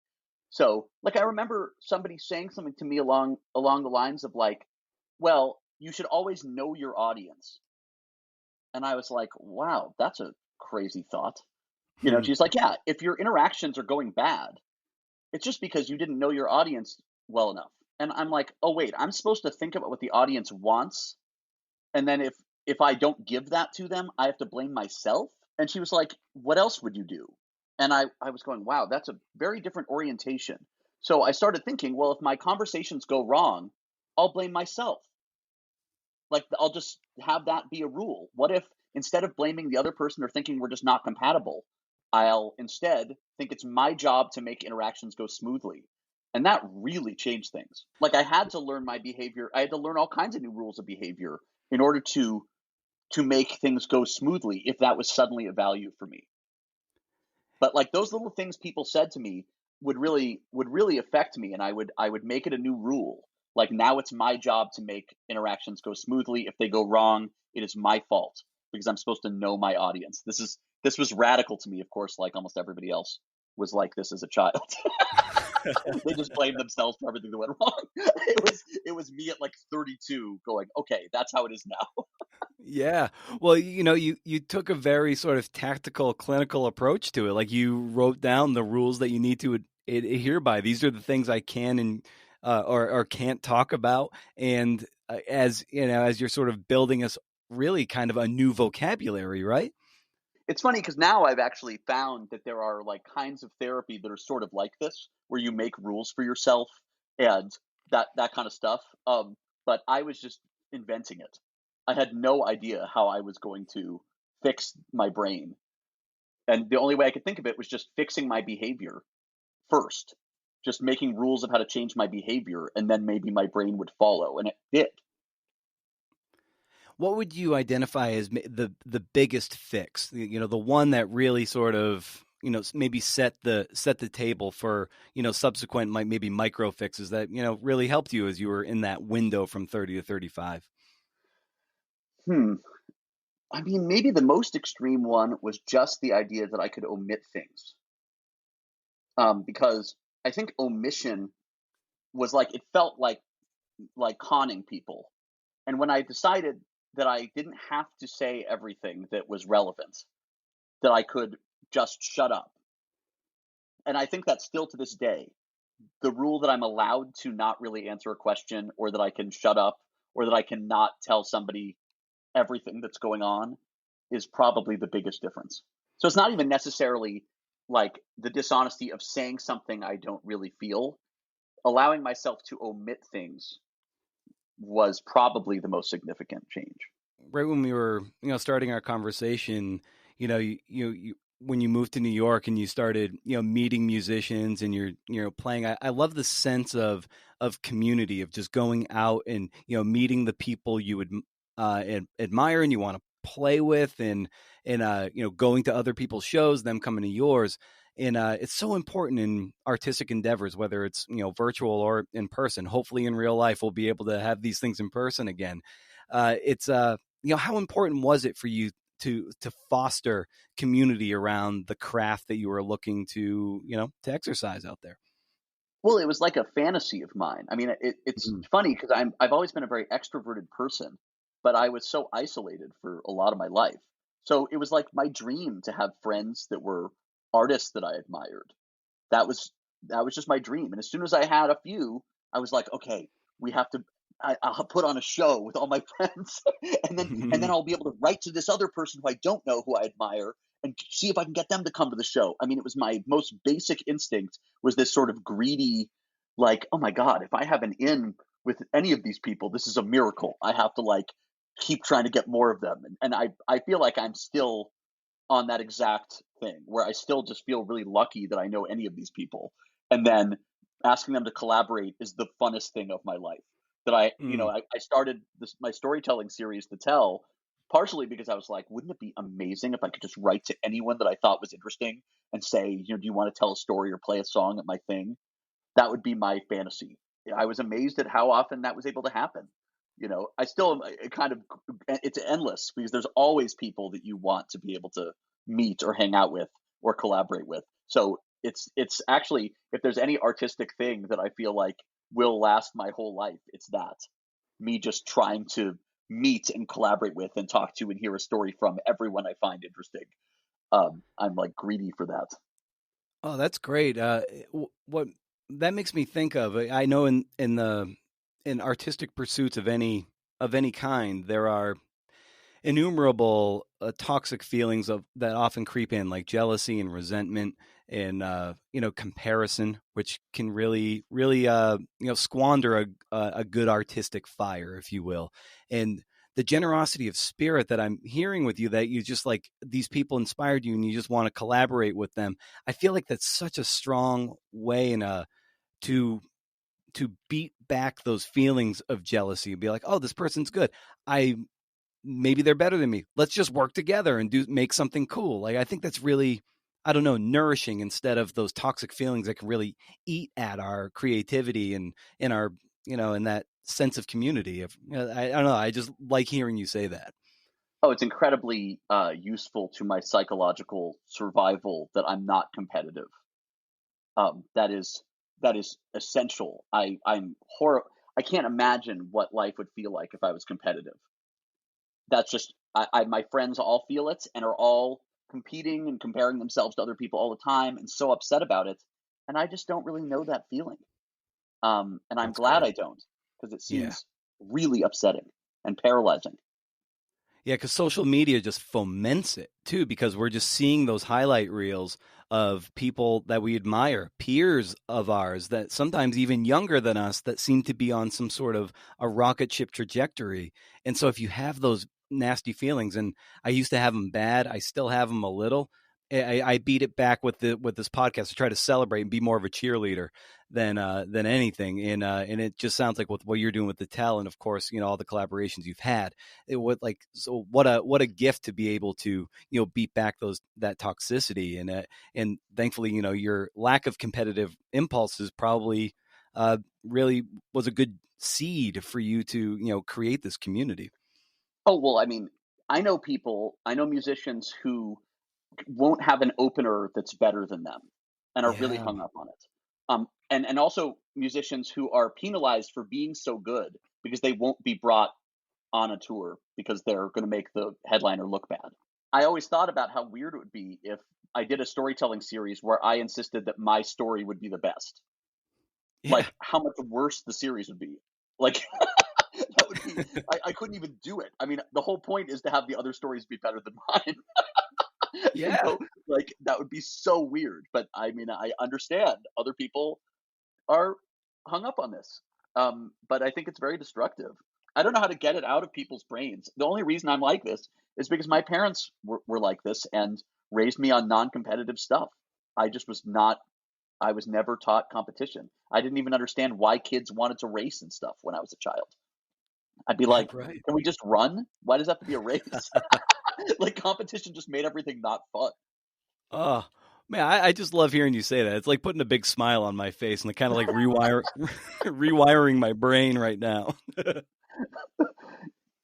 Speaker 1: So, like, I remember somebody saying something to me along the lines of like, well, you should always know your audience. And I was like, wow, that's a crazy thought. She's like, yeah, if your interactions are going bad, it's just because you didn't know your audience well enough. And I'm like, oh wait, I'm supposed to think about what the audience wants, and then if I don't give that to them, I have to blame myself. And she was like, what else would you do? And I was going, wow, that's a very different orientation. So I started thinking, well, if my conversations go wrong, I'll blame myself. Like, I'll just have that be a rule. What if instead of blaming the other person or thinking we're just not compatible, I'll instead think it's my job to make interactions go smoothly? And that really changed things. Like, I had to learn my behavior. I had to learn all kinds of new rules of behavior in order to make things go smoothly if that was suddenly a value for me. But like, those little things people said to me would really affect me, and I would make it a new rule. Like, now it's my job to make interactions go smoothly. If they go wrong, it is my fault because I'm supposed to know my audience. This was radical to me, of course, like almost everybody else was like this as a child. They just blamed themselves for everything that went wrong. It was me at like 32 going, okay, that's how it is now.
Speaker 2: Yeah. Well, you took a very sort of tactical, clinical approach to it. Like, you wrote down the rules that you need to adhere by. These are the things I can and or can't talk about. And as as you're sort of building us really kind of a new vocabulary, right?
Speaker 1: It's funny because now I've actually found that there are like kinds of therapy that are sort of like this, where you make rules for yourself and that kind of stuff. But I was just inventing it. I had no idea how I was going to fix my brain, and the only way I could think of it was just fixing my behavior first, just making rules of how to change my behavior, and then maybe my brain would follow, and it did.
Speaker 2: What would you identify as the biggest fix? The one that really sort of maybe set the table for subsequent maybe micro fixes that really helped you as you were in that window from 30 to 35.
Speaker 1: Hmm. I mean, maybe the most extreme one was just the idea that I could omit things. Because I think omission was like, it felt like conning people. And when I decided that I didn't have to say everything that was relevant, that I could just shut up. And I think that still to this day, the rule that I'm allowed to not really answer a question, or that I can shut up, or that I cannot tell somebody everything that's going on, is probably the biggest difference. So it's not even necessarily like the dishonesty of saying something I don't really feel. Allowing myself to omit things was probably the most significant change.
Speaker 2: Right when we were starting our conversation, you when you moved to New York and you started meeting musicians and you're playing, I love the sense of community, of just going out and meeting the people you would admire and you want to play with, and going to other people's shows, them coming to yours. And it's so important in artistic endeavors, whether it's virtual or in person. Hopefully in real life we'll be able to have these things in person again. It's how important was it for you to foster community around the craft that you were looking to exercise out there?
Speaker 1: Well, it was like a fantasy of mine. I mean, it's
Speaker 2: Mhm.
Speaker 1: funny because I've always been a very extroverted person, but I was so isolated for a lot of my life. So it was like my dream to have friends that were artists that I admired. That was that was just my dream. And as soon as I had a few, I was like, okay, we have to. I'll put on a show with all my friends, and then I'll be able to write to this other person who I don't know, who I admire, and see if I can get them to come to the show. I mean, it was my most basic instinct, was this sort of greedy, like, oh my god, if I have an in with any of these people, this is a miracle. I have to like keep trying to get more of them, and I feel like I'm still on that exact thing, where I still just feel really lucky that I know any of these people. And then asking them to collaborate is the funnest thing of my life. That I
Speaker 2: Mm.
Speaker 1: started my storytelling series to tell. partially because I was like, wouldn't it be amazing if I could just write to anyone that I thought was interesting and say, do you want to tell a story or play a song at my thing? That would be my fantasy. I was amazed at how often that was able to happen. I still am kind of, it's endless because there's always people that you want to be able to meet or hang out with or collaborate with. So it's actually, if there's any artistic thing that I feel like will last my whole life, it's that, me just trying to meet and collaborate with and talk to and hear a story from everyone I find interesting. I'm like greedy for that.
Speaker 2: Oh, that's great. What that makes me think of, I know in artistic pursuits of any kind, there are innumerable toxic feelings of that often creep in, like jealousy and resentment and comparison, which can really squander a good artistic fire, if you will. And the generosity of spirit that I'm hearing with you, that you just like these people inspired you and you just want to collaborate with them. I feel like that's such a strong way to beat back those feelings of jealousy and be like, oh, this person's good. I Maybe they're better than me. Let's just work together and make something cool. Like, I think that's really, I don't know, nourishing instead of those toxic feelings that can really eat at our creativity and in our, in that sense of community. I don't know. I just like hearing you say that.
Speaker 1: Oh, it's incredibly useful to my psychological survival that I'm not competitive. That is essential. I can't imagine what life would feel like if I was competitive. That's just my friends all feel it and are all competing and comparing themselves to other people all the time and so upset about it. And I just don't really know that feeling. And I'm
Speaker 2: That's
Speaker 1: glad
Speaker 2: great.
Speaker 1: I don't, because it
Speaker 2: Yeah.
Speaker 1: seems really upsetting and paralyzing.
Speaker 2: Yeah, because social media just foments it too, because we're just seeing those highlight reels of people that we admire, peers of ours that sometimes even younger than us that seem to be on some sort of a rocket ship trajectory. And so if you have those nasty feelings, and I used to have them bad, I still have them a little. I beat it back with this podcast to try to celebrate and be more of a cheerleader than anything. And it just sounds like with what you're doing with the Tell, and of course, all the collaborations you've had. It would like, so what a gift to be able to beat back that toxicity, and thankfully your lack of competitive impulses probably really was a good seed for you to create this community.
Speaker 1: Oh, well, I mean, I know musicians who won't have an opener that's better than them and are really
Speaker 2: Yeah,
Speaker 1: hung up on it. And also musicians who are penalized for being so good because they won't be brought on a tour because they're going to make the headliner look bad. I always thought about how weird it would be if I did a storytelling series where I insisted that my story would be the best.
Speaker 2: yeah.
Speaker 1: Like how much worse the series would be. Like that would be, I couldn't even do it. I mean, the whole point is to have the other stories be better than mine.
Speaker 2: Yeah.
Speaker 1: Like that would be so weird. But I mean, I understand other people are hung up on this. But I think it's very destructive. I don't know how to get it out of people's brains. The only reason I'm like this is because my parents were like this and raised me on non-competitive stuff. I just was not, I was never taught competition. I didn't even understand why kids wanted to race and stuff when I was a child. I'd be like,
Speaker 2: Right.
Speaker 1: can we just run? Why does it have to be a race? Like competition just made everything not fun.
Speaker 2: Oh man, I just love hearing you say that. It's like putting a big smile on my face and kind of like rewiring my brain right now.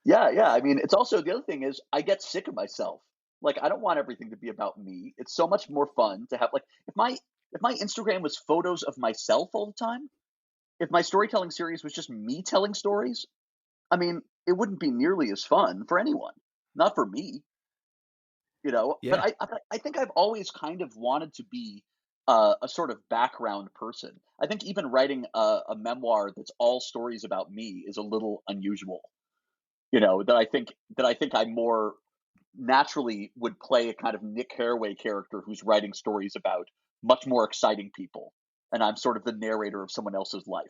Speaker 1: Yeah, yeah. I mean, it's also the other thing is I get sick of myself. Like I don't want everything to be about me. It's so much more fun to have like if my Instagram was photos of myself all the time, if my storytelling series was just me telling stories, I mean, it wouldn't be nearly as fun for anyone. Not for me, but
Speaker 2: Yeah.
Speaker 1: I think I've always kind of wanted to be a sort of background person. I think even writing a memoir that's all stories about me is a little unusual. That I think I more naturally would play a kind of Nick Carraway character who's writing stories about much more exciting people, and I'm sort of the narrator of someone else's life.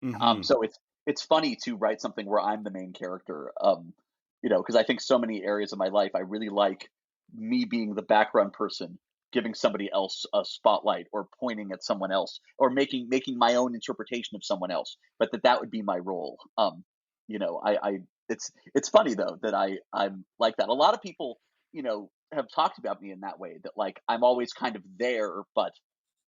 Speaker 2: Hmm.
Speaker 1: So it's funny to write something where I'm the main character. Because I think so many areas of my life I really like me being the background person, giving somebody else a spotlight or pointing at someone else or making my own interpretation of someone else, but that would be my role. it's funny though that I'm like that. A lot of people, have talked about me in that way, that like I'm always kind of there, but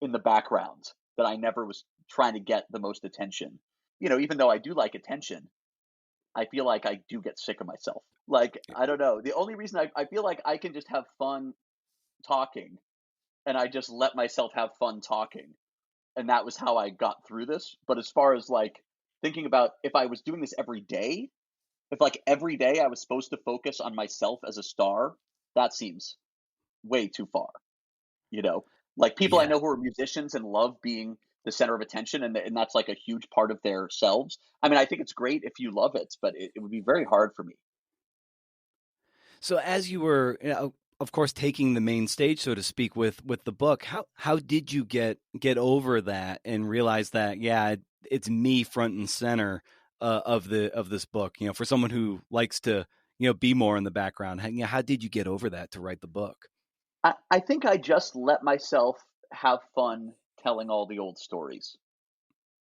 Speaker 1: in the background, that I never was trying to get the most attention. Even though I do like attention, I feel like I do get sick of myself. Like, I don't know. The only reason I feel like I can just have fun talking, and I just let myself have fun talking. And that was how I got through this. But as far as like thinking about if I was doing this every day, if like every day I was supposed to focus on myself as a star, that seems way too far, you know? Like people I
Speaker 2: Yeah.
Speaker 1: know who are musicians and love being the center of attention, and that's like a huge part of their selves. I mean, I think it's great if you love it, but it would be very hard for me.
Speaker 2: So as you were, of course, taking the main stage, so to speak, with the book, how did you get over that and realize that it's me front and center of this book? For someone who likes to be more in the background, how did you get over that to write the book?
Speaker 1: I think I just let myself have fun telling all the old stories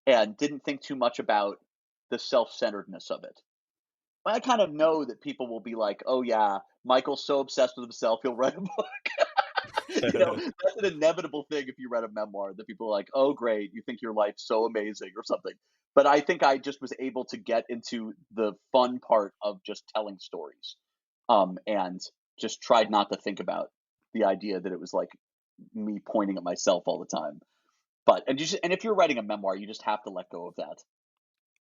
Speaker 1: and didn't think too much about the self-centeredness of it. I kind of know that people will be like, "Oh yeah, Michael's so obsessed with himself, he'll write a book." That's an inevitable thing if you read a memoir that people are like, "Oh great, you think your life's so amazing," or something. But I think I just was able to get into the fun part of just telling stories, and just tried not to think about the idea that it was like me pointing at myself all the time. And if you're writing a memoir, you just have to let go of that.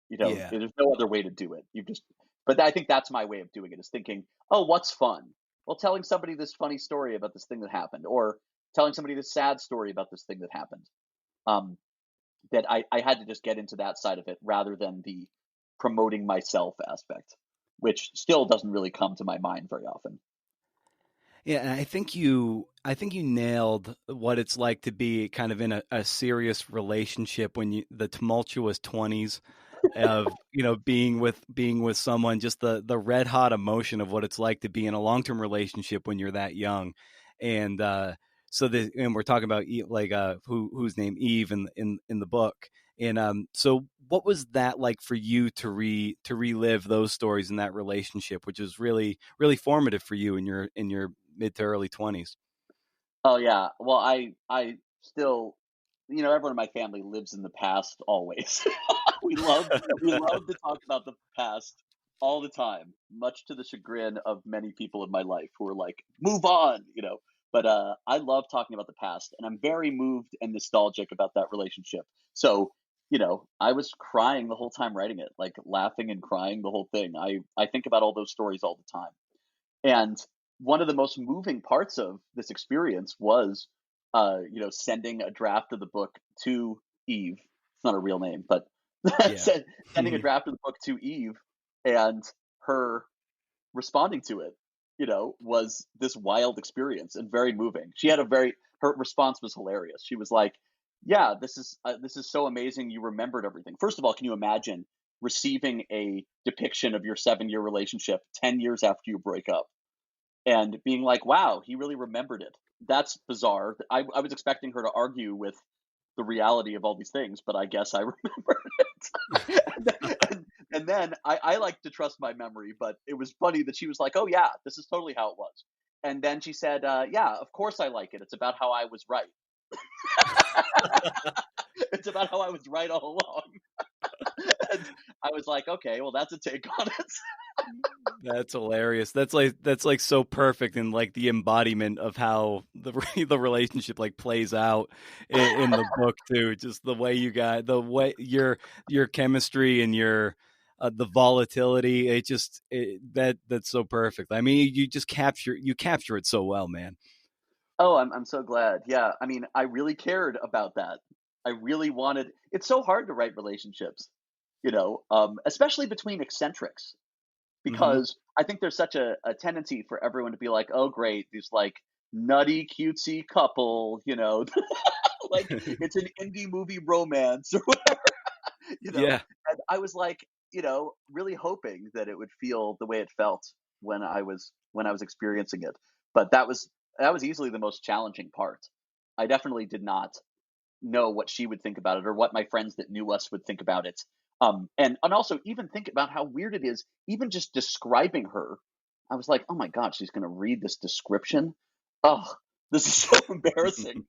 Speaker 2: Yeah.
Speaker 1: There's no other way to do it. But I think that's my way of doing it, is thinking, oh, what's fun? Well, telling somebody this funny story about this thing that happened, or telling somebody this sad story about this thing that happened. Um, that I had to just get into that side of it rather than the promoting myself aspect, which still doesn't really come to my mind very often.
Speaker 2: Yeah, and I think you nailed what it's like to be kind of in a serious relationship when the tumultuous 20s of being with someone, just the red hot emotion of what it's like to be in a long-term relationship when you're that young. And and we're talking about who's named Eve in the book. And so what was that like for you to relive those stories in that relationship, which is really really formative for you in your mid to early 20s?
Speaker 1: Oh yeah. Well, I still, everyone in my family lives in the past always. we love we love to talk about the past all the time, much to the chagrin of many people in my life who are like, move on. But I love talking about the past, and I'm very moved and nostalgic about that relationship. So, I was crying the whole time writing it, like laughing and crying the whole thing. I think about all those stories all the time. And one of the most moving parts of this experience was, sending a draft of the book to Eve. It's not a real name, but
Speaker 2: Yeah.
Speaker 1: sending a draft of the book to Eve, and her responding to it, was this wild experience and very moving. Her response was hilarious. She was like, "Yeah, this is so amazing. You remembered everything." First of all, can you imagine receiving a depiction of your 7-year relationship 10 years after you break up? And being like, "Wow, he really remembered it." That's bizarre. I was expecting her to argue with the reality of all these things, but I guess I remembered it. And then I like to trust my memory, but it was funny that she was like, "Oh yeah, this is totally how it was." And then she said, "Yeah, of course I like it. It's about how I was right. It's about how I was right all along." And I was like, "Okay, well that's a take on it."
Speaker 2: That's hilarious. That's like so perfect and like the embodiment of how the relationship like plays out in the book too. Just the way the way your chemistry and your the volatility. That's so perfect. I mean, you capture it so well, man.
Speaker 1: Oh, I'm so glad. Yeah, I mean, I really cared about that. I really wanted. It's so hard to write relationships, especially between eccentrics,
Speaker 2: Hmm.
Speaker 1: because I think there's such a tendency for everyone to be like, "Oh, great, these like nutty, cutesy couple," like it's an indie movie romance or whatever, you know.
Speaker 2: Yeah.
Speaker 1: And I was like, really hoping that it would feel the way it felt when I was experiencing it. But that was easily the most challenging part. I definitely did not know what she would think about it, or what my friends that knew us would think about it. And also even think about how weird it is, even just describing her. I was like, oh my God, she's going to read this description. Oh, this is so embarrassing.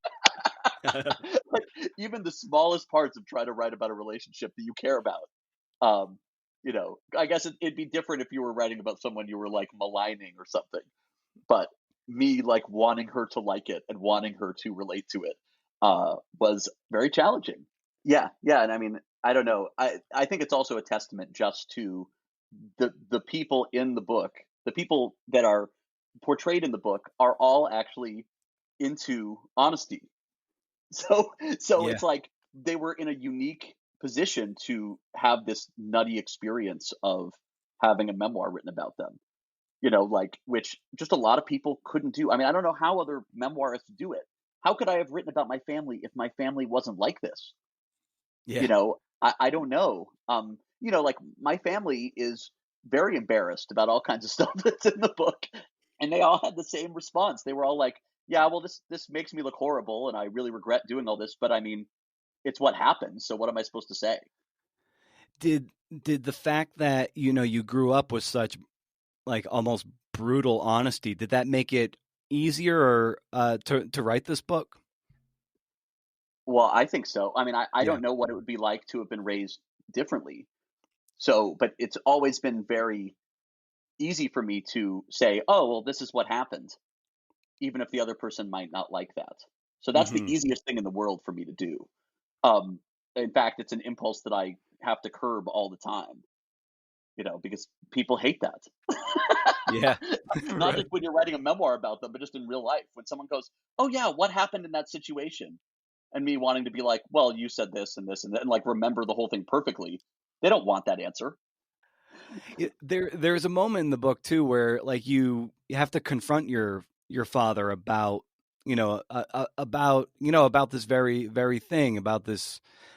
Speaker 1: Like, even the smallest parts of trying to write about a relationship that you care about. Um, I guess it'd be different if you were writing about someone you were like maligning or something. But me like wanting her to like it and wanting her to relate to it was very challenging. Yeah, yeah, and I mean, I don't know. I think it's also a testament just to the people in the book. The people that are portrayed in the book are all actually into honesty. So
Speaker 2: Yeah.
Speaker 1: it's like they were in a unique position to have this nutty experience of having a memoir written about them. Like, which just a lot of people couldn't do. I mean, I don't know how other memoirists do it. How could I have written about my family if my family wasn't like this?
Speaker 2: Yeah.
Speaker 1: I don't know. Like my family is very embarrassed about all kinds of stuff that's in the book, and they all had the same response. They were all like, "Yeah, well, this makes me look horrible, and I really regret doing all this, but I mean, it's what happened. So what am I supposed to say?"
Speaker 2: Did the fact that, you grew up with such like almost brutal honesty, did that make it easier or to write this book?
Speaker 1: Well, I think so. I mean, I
Speaker 2: Yeah.
Speaker 1: don't know what it would be like to have been raised differently. So, but it's always been very easy for me to say, "Oh, well, this is what happened," even if the other person might not like that. So that's the
Speaker 2: Hmm.
Speaker 1: easiest thing in the world for me to do. Um, in fact, it's an impulse that I have to curb all the time, because people hate that.
Speaker 2: Yeah.
Speaker 1: Not
Speaker 2: Right.
Speaker 1: just when you're writing a memoir about them, but just in real life. When someone goes, "Oh yeah, what happened in that situation?" and me wanting to be like, "Well, you said this and that," and like remember the whole thing perfectly. They don't want that answer.
Speaker 2: There's a moment in the book too where like you have to confront your father about about this very thing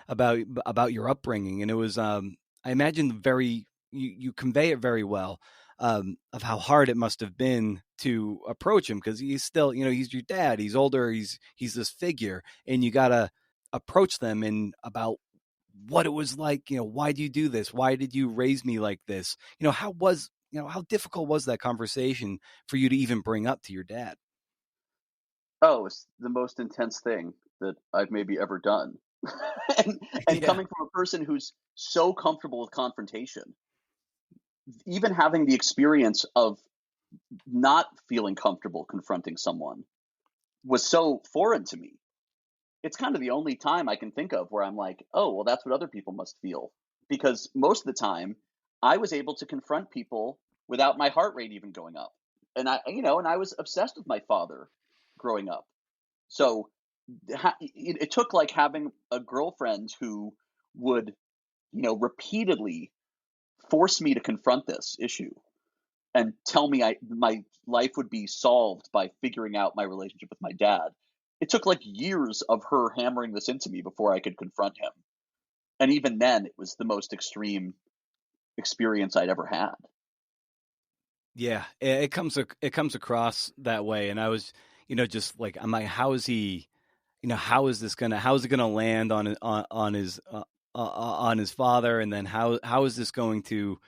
Speaker 2: about your upbringing, and it was I imagine very you convey it very well, of how hard it must have been to approach him because he's still, he's your dad, he's older, he's this figure, and you gotta approach them and about what it was like, why do you do this? Why did you raise me like this? How difficult was that conversation for you to even bring up to your dad?
Speaker 1: Oh, it's the most intense thing that I've maybe ever done. And
Speaker 2: Yeah.
Speaker 1: coming from a person who's so comfortable with confrontation, even having the experience of not feeling comfortable confronting someone was so foreign to me. It's kind of the only time I can think of where I'm like, "Oh, well, that's what other people must feel." Because most of the time, I was able to confront people without my heart rate even going up. And I was obsessed with my father growing up. So it took like having a girlfriend who would, repeatedly force me to confront this issue and tell me my life would be solved by figuring out my relationship with my dad. It took like years of her hammering this into me before I could confront him. And even then, it was the most extreme experience I'd ever had.
Speaker 2: Yeah, it comes across that way, and I was, just like I'm like, how is he, how is it gonna land on his father, and then how is this going to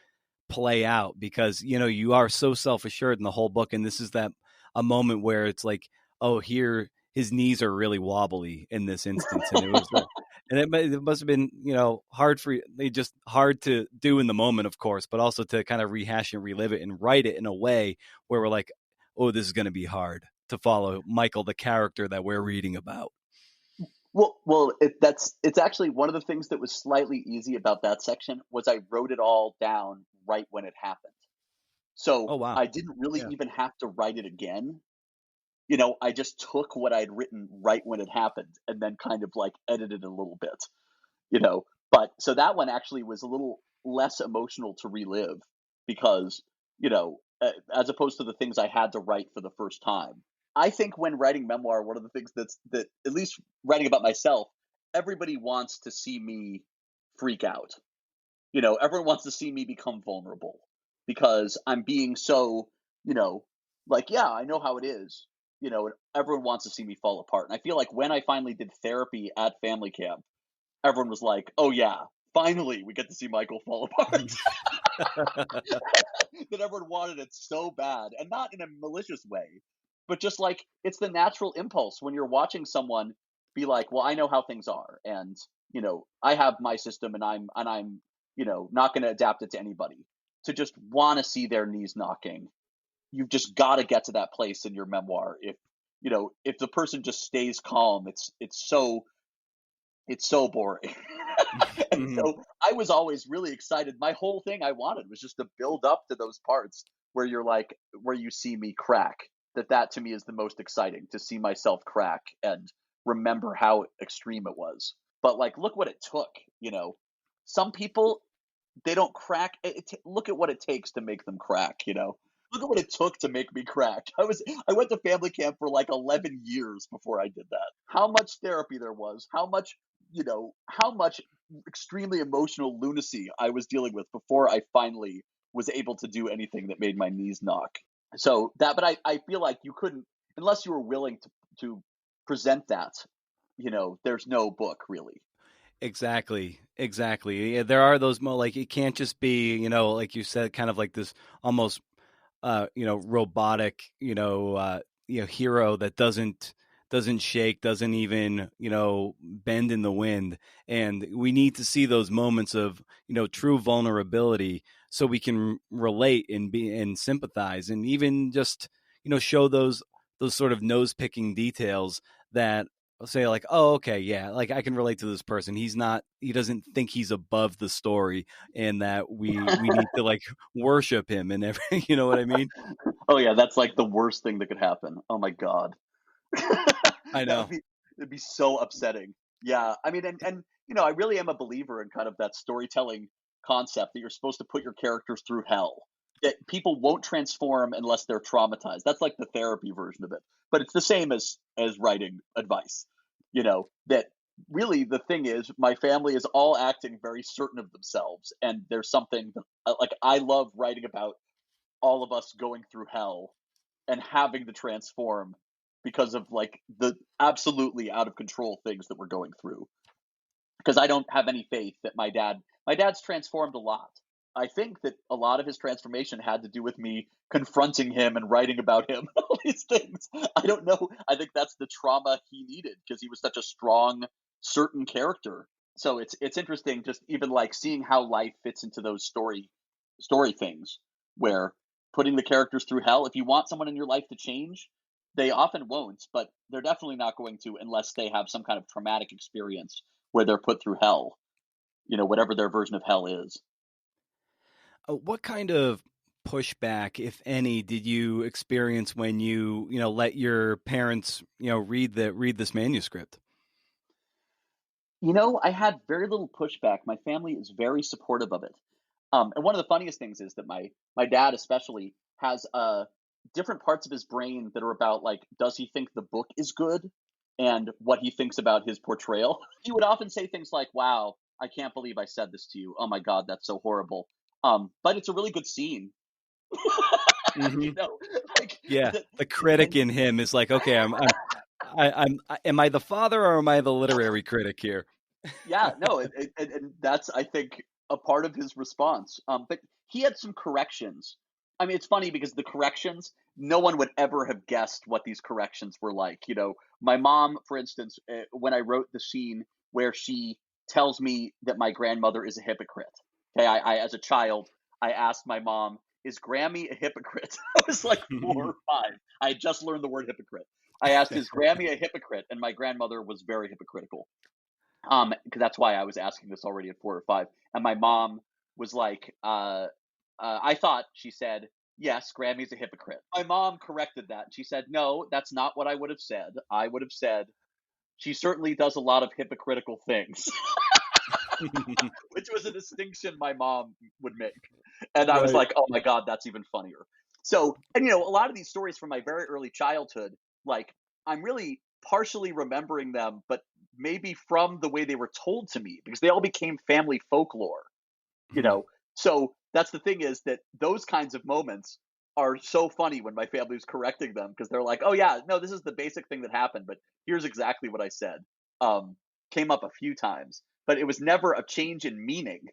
Speaker 2: play out? Because you are so self assured in the whole book, and this is that a moment where it's like, oh, here his knees are really wobbly in this instance, and it was and it must have been hard for you, just hard to do in the moment, of course, but also to kind of rehash and relive it and write it in a way where we're like, oh, this is going to be hard to follow Michael, the character that we're reading about.
Speaker 1: Well, it's actually one of the things that was slightly easy about that section was I wrote it all down right when it happened. So
Speaker 2: Oh wow.
Speaker 1: I didn't really
Speaker 2: Yeah.
Speaker 1: even have to write it again. I just took what I'd written right when it happened and then kind of like edited a little bit, you know. But so that one actually was a little less emotional to relive because, as opposed to the things I had to write for the first time. I think when writing memoir, one of the things that at least writing about myself, everybody wants to see me freak out. Everyone wants to see me become vulnerable because I'm being so, you know, like, yeah, I know how it is, and everyone wants to see me fall apart. And I feel like when I finally did therapy at family camp, everyone was like, "Oh yeah." finally we get to see Michael fall apart. That everyone wanted it so bad, and not in a malicious way, but just like it's the natural impulse when you're watching someone be like, "Well, I know how things are, and I have my system, and I'm not going to adapt it to anybody." To just want to see their knees knocking, you've just got to get to that place in your memoir. If the person just stays calm, it's so boring. And
Speaker 2: Mhm.
Speaker 1: so I was always really excited. My whole thing I wanted was just to build up to those parts where you're like, where you see me crack. That to me is the most exciting, to see myself crack and remember how extreme it was. But like, look what it took. Some people, they don't crack. Look at what it takes to make them crack. Look at what it took to make me crack. I went to family camp for like 11 years before I did that. How much therapy there was, how much extremely emotional lunacy I was dealing with before I finally was able to do anything that made my knees knock. So that, but I feel like you couldn't, unless you were willing to present that, there's no book really.
Speaker 2: Exactly. Exactly. Yeah, there are those like it can't just be, like you said, kind of like this almost robotic, hero that doesn't shake, doesn't even, bend in the wind. And we need to see those moments of, true vulnerability so we can relate and sympathize and even just, show those sort of nose picking details that say like, oh, okay, yeah, like I can relate to this person. He doesn't think he's above the story, and that we need to like worship him and everything. You know what I mean?
Speaker 1: Oh yeah, that's like the worst thing that could happen. Oh my god.
Speaker 2: I
Speaker 1: That would
Speaker 2: know.
Speaker 1: be it'd be so upsetting. Yeah, I mean, and I really am a believer in kind of that storytelling concept that you're supposed to put your characters through hell. That people won't transform unless they're traumatized. That's like the therapy version of it. But it's the same as writing advice. That really the thing is my family is all acting very certain of themselves, and there's something that, like, I love writing about all of us going through hell and having to transform because of like the absolutely out of control things that we're going through. Because I don't have any faith that my dad's transformed a lot. I think that a lot of his transformation had to do with me confronting him and writing about him, all these things. I don't know. I think that's the trauma he needed because he was such a strong, certain character. So it's interesting just even like seeing how life fits into those story things where putting the characters through hell. If you want someone in your life to change, they often won't, but they're definitely not going to unless they have some kind of traumatic experience where they're put through hell, whatever their version of hell is.
Speaker 2: What kind of pushback, if any, did you experience when you let your parents read this manuscript?
Speaker 1: I had very little pushback. My family is very supportive of it. And one of the funniest things is that my dad especially has different parts of his brain that are about like, does he think the book is good, and what he thinks about his portrayal. He would often say things like, "Wow, I can't believe I said this to you. Oh my God, that's so horrible." But it's a really good scene.
Speaker 2: Hmm.
Speaker 1: you know, like
Speaker 2: Yeah,
Speaker 1: the,
Speaker 2: the critic
Speaker 1: and
Speaker 2: in him is like, okay, am I the father or am I the literary critic here?
Speaker 1: yeah, no, and that's I think a part of his response. But he had some corrections. I mean, it's funny because the corrections, no one would ever have guessed what these corrections were like. My mom, for instance, when I wrote the scene where she tells me that my grandmother is a hypocrite. Okay, I as a child, I asked my mom, "Is Grammy a hypocrite?" I was like 4 or 5. I had just learned the word hypocrite. I asked, "Is Grammy a hypocrite?" And my grandmother was very hypocritical. Because that's why I was asking this already at 4 or 5. And my mom was like, I thought she said, yes, Grammy's a hypocrite. My mom corrected that. She said, no, that's not what I would have said. I would have said, she certainly does a lot of hypocritical things, which was a distinction my mom would make. And I was
Speaker 2: Right.
Speaker 1: like, oh my God, that's even funnier. So, and a lot of these stories from my very early childhood, like, I'm really partially remembering them, but maybe from the way they were told to me because they all became family folklore, you know. So that's the thing, is that those kinds of moments are so funny when my family was correcting them because they're like, "Oh yeah, no, this is the basic thing that happened, but here's exactly what I said." Um, Came up a few times, but it was never a change in meaning.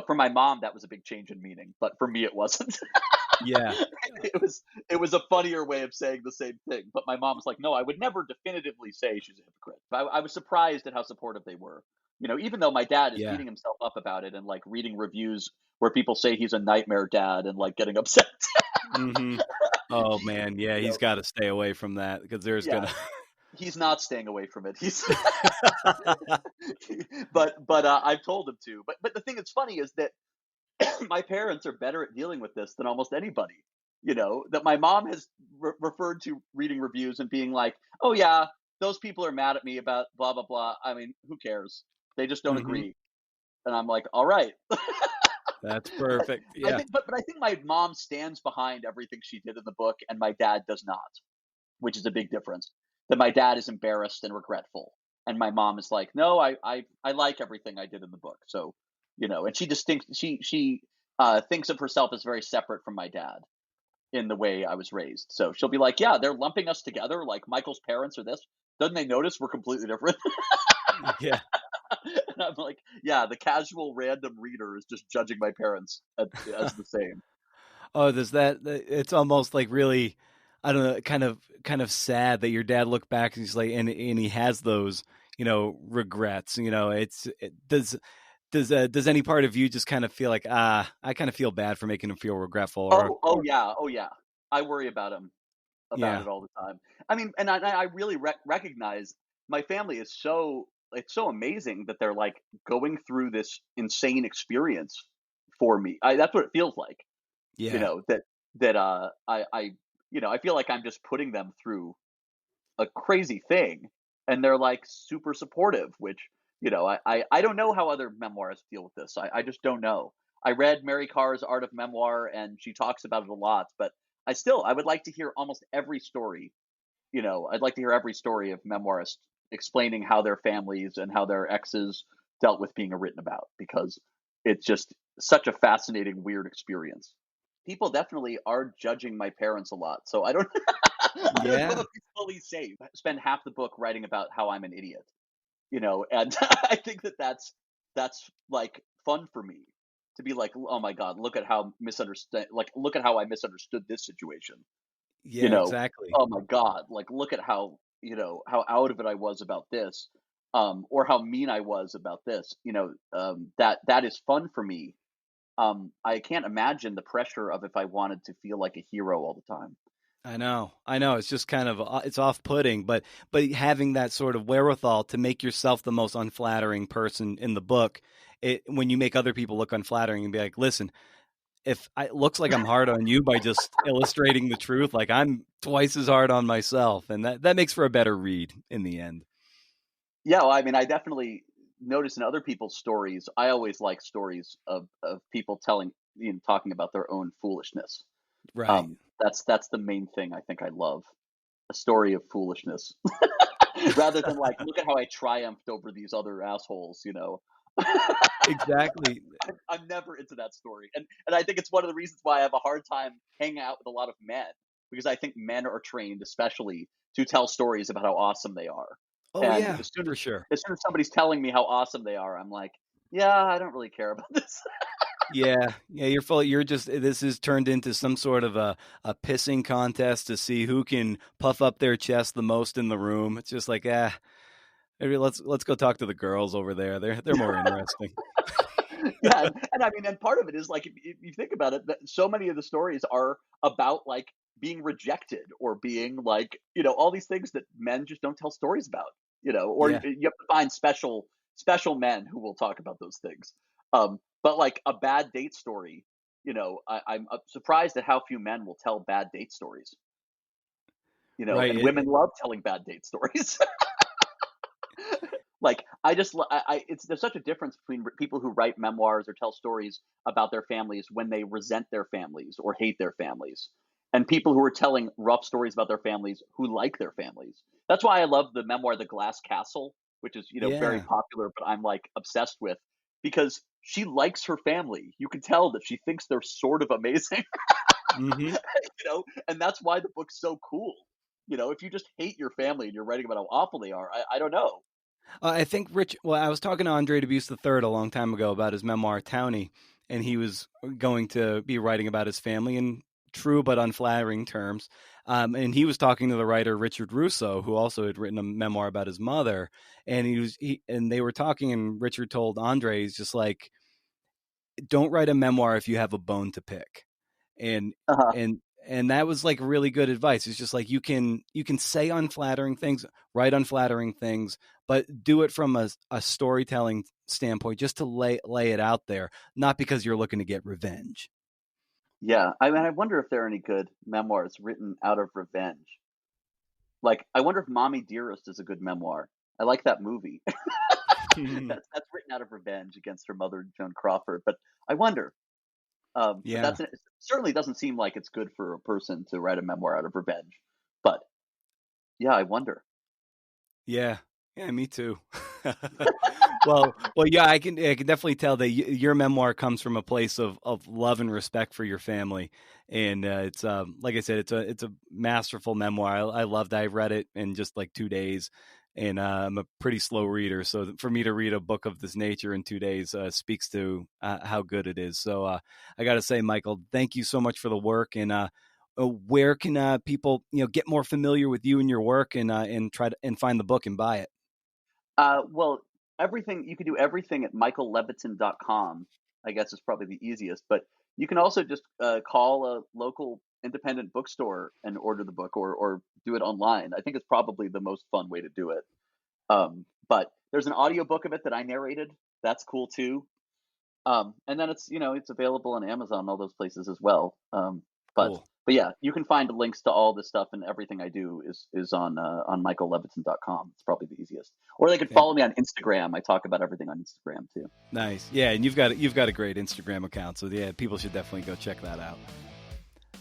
Speaker 1: For my mom, that was a big change in meaning, but for me, it wasn't.
Speaker 2: Yeah.
Speaker 1: It was a funnier way of saying the same thing. But my mom was like, "No, I would never definitively say she's a hypocrite." But I was surprised at how supportive they were. Even though my dad is
Speaker 2: Yeah.
Speaker 1: beating himself up about it and like reading reviews where people say he's a nightmare dad and like getting upset.
Speaker 2: Mhm. Oh, man, yeah,
Speaker 1: you
Speaker 2: he's
Speaker 1: know,
Speaker 2: gotta stay away from that because there's
Speaker 1: yeah,
Speaker 2: gonna
Speaker 1: he's not staying away from it. He's but I've told him to. But the thing that's funny is that my parents are better at dealing with this than almost anybody. That my mom has referred to reading reviews and being like, "Oh yeah, those people are mad at me about blah blah blah. I mean, who cares? They just don't
Speaker 2: Mhm.
Speaker 1: agree." And I'm like, "All right."
Speaker 2: That's
Speaker 1: But
Speaker 2: perfect.
Speaker 1: I
Speaker 2: Yeah.
Speaker 1: think, but I think my mom stands behind everything she did in the book, and my dad does not, which is a big difference. That my dad is embarrassed and regretful, and my mom is like, "No, I like everything I did in the book." So, and she thinks of herself as very separate from my dad in the way I was raised. So she'll be like, "Yeah, they're lumping us together. Like Michael's parents are this. Doesn't they notice we're completely different?"
Speaker 2: Yeah.
Speaker 1: And I'm like, "Yeah, the casual random reader is just judging my parents as the same."
Speaker 2: Oh, does it's almost like really, I don't know, kind of sad that your dad looked back and he's like, and he has those, regrets. Does any part of you just kind of feel like, I kind of feel bad for making him feel regretful,
Speaker 1: Oh yeah, oh yeah. I worry about
Speaker 2: yeah,
Speaker 1: it all the time. I mean, and I really recognize my family is so it's so amazing that they're like going through this insane experience for me. That's what it feels like.
Speaker 2: yeah,
Speaker 1: I feel like I'm just putting them through a crazy thing, and they're like super supportive. Which I don't know how other memoirists deal with this. I just don't know. I read Mary Karr's Art of Memoir, and she talks about it a lot. But I would like to hear almost every story. I'd like to hear every story of memoirists explaining how their families and how their exes dealt with being written about, because it's just such a fascinating, weird experience. People definitely are judging my parents a lot, so I don't I don't know
Speaker 2: yeah.
Speaker 1: if it's fully safe. I spend half the book writing about how I'm an idiot, and I think that's like fun for me to be like, oh my god, look at how misunderstood, like look at how I misunderstood this situation. you
Speaker 2: Yeah,
Speaker 1: know,
Speaker 2: exactly.
Speaker 1: oh my god, like look at how how out of it I was about this, or how mean I was about this. That is fun for me. I can't imagine the pressure of if I wanted to feel like a hero all the time.
Speaker 2: I know. I know. It's just kind of it's off-putting, but having that sort of wherewithal to make yourself the most unflattering person in the book, when you make other people look unflattering and be like, "Listen, if it looks like I'm hard on you by just illustrating the truth, like I'm twice as hard on myself," and that makes for a better read in the end.
Speaker 1: Yeah, well, I mean, I definitely notice in other people's stories. I always like stories of people talking about their own foolishness.
Speaker 2: Right.
Speaker 1: That's the main thing I think I love, a story of foolishness, rather than like, look at how I triumphed over these other assholes.
Speaker 2: Exactly.
Speaker 1: I'm never into that story, and I think it's one of the reasons why I have a hard time hanging out with a lot of men, because I think men are trained, especially, to tell stories about how awesome they are.
Speaker 2: Oh
Speaker 1: And
Speaker 2: yeah, for sure.
Speaker 1: as soon as somebody's telling me how awesome they are, I'm like, yeah, I don't really care about this.
Speaker 2: Yeah, yeah, you're full. You're just this is turned into some sort of a pissing contest to see who can puff up their chest the most in the room. It's just like, maybe let's go talk to the girls over there. They're more interesting.
Speaker 1: Yeah, and I mean, and part of it is like, if you think about it, that so many of the stories are about like being rejected, or being like, all these things that men just don't tell stories about. Or you
Speaker 2: Yeah,
Speaker 1: have to find special men who will talk about those things. But like a bad date story, I'm surprised at how few men will tell bad date stories.
Speaker 2: right.
Speaker 1: And women love telling bad date stories. Like, I just it's there's such a difference between people who write memoirs or tell stories about their families when they resent their families or hate their families, and people who are telling rough stories about their families who like their families. That's why I love the memoir The Glass Castle, which is, very
Speaker 2: Yeah.
Speaker 1: popular, but I'm like obsessed with, because she likes her family. You can tell that she thinks they're sort of amazing.
Speaker 2: Hmm.
Speaker 1: And that's why the book's so cool. If you just hate your family and you're writing about how awful they are, I don't know.
Speaker 2: I think Rich. Well, I was talking to Andre Dubus III a long time ago about his memoir Townie, and he was going to be writing about his family in true but unflattering terms. And he was talking to the writer Richard Russo, who also had written a memoir about his mother. And and they were talking, and Richard told Andre, he's just like, "Don't write a memoir if you have a bone to pick." And
Speaker 1: Uh-huh.
Speaker 2: and that was like really good advice. It's just like you can say unflattering things, write unflattering things, but do it from a storytelling standpoint, just to lay it out there, not because you're looking to get revenge.
Speaker 1: Yeah, I mean, I wonder if there are any good memoirs written out of revenge. Like, I wonder if Mommy Dearest is a good memoir. I like that movie. That's written out of revenge against her mother, Joan Crawford, but I wonder, but
Speaker 2: Yeah,
Speaker 1: it certainly doesn't seem like it's good for a person to write a memoir out of revenge, but, yeah, I wonder.
Speaker 2: yeah, yeah. Me too. Yeah. I can definitely tell that your memoir comes from a place of love and respect for your family, and it's like I said, it's a masterful memoir. I loved. I read it in just like 2 days, and I'm a pretty slow reader, so for me to read a book of this nature in 2 days speaks to how good it is. So I got to say, Michael, thank you so much for the work, and where can people get more familiar with you and your work, and try to and find the book and buy it?
Speaker 1: Well, everything you can do everything at michaelleviton.com, I guess is probably the easiest, but you can also just, call a local independent bookstore and order the book or do it online. I think it's probably the most fun way to do it. But there's an audiobook of it that I narrated. That's cool too. And then it's available on Amazon and all those places as well. But
Speaker 2: Cool.
Speaker 1: but yeah, you can find links to all this stuff, and everything I do is on michaelleviton.com. It's probably the easiest. Or they could
Speaker 2: Yeah.
Speaker 1: follow me on Instagram. I talk about everything on Instagram too.
Speaker 2: Nice. Yeah, and you've got a great Instagram account, so yeah, people should definitely go check that out.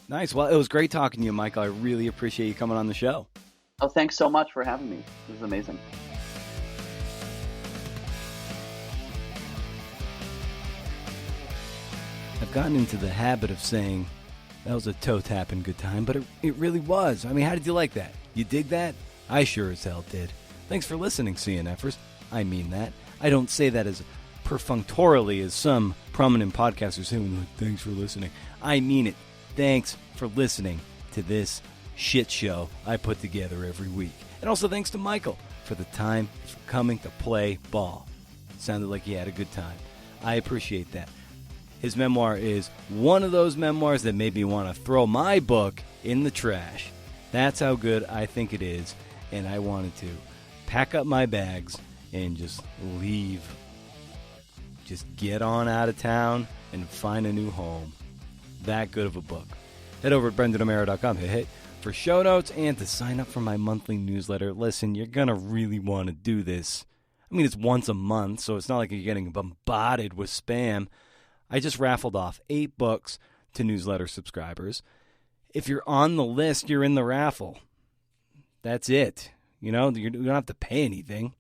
Speaker 2: Nice. Well, it was great talking to you, Michael. I really appreciate you coming on the show.
Speaker 1: Oh, thanks so much for having me. This is amazing.
Speaker 2: I've gotten into the habit of saying that was a toe tapping good time, but it really was. I mean, how did you like that? You dig that? I sure as hell did. Thanks for listening, CNFers. I mean that. I don't say that as perfunctorily as some prominent podcasters say, like, thanks for listening. I mean it. Thanks for listening to this shit show I put together every week. And also thanks to Michael for the time, for coming to play ball. Sounded like he had a good time. I appreciate that. His memoir is one of those memoirs that made me want to throw my book in the trash. That's how good I think it is, and I wanted to pack up my bags and just leave. Just get on out of town and find a new home. That good of a book. Head over at brendanamaro.com for show notes and to sign up for my monthly newsletter. Listen, you're going to really want to do this. I mean, it's once a month, so it's not like you're getting bombarded with spam. I just raffled off 8 books to newsletter subscribers. If you're on the list, you're in the raffle. That's it. You don't have to pay anything.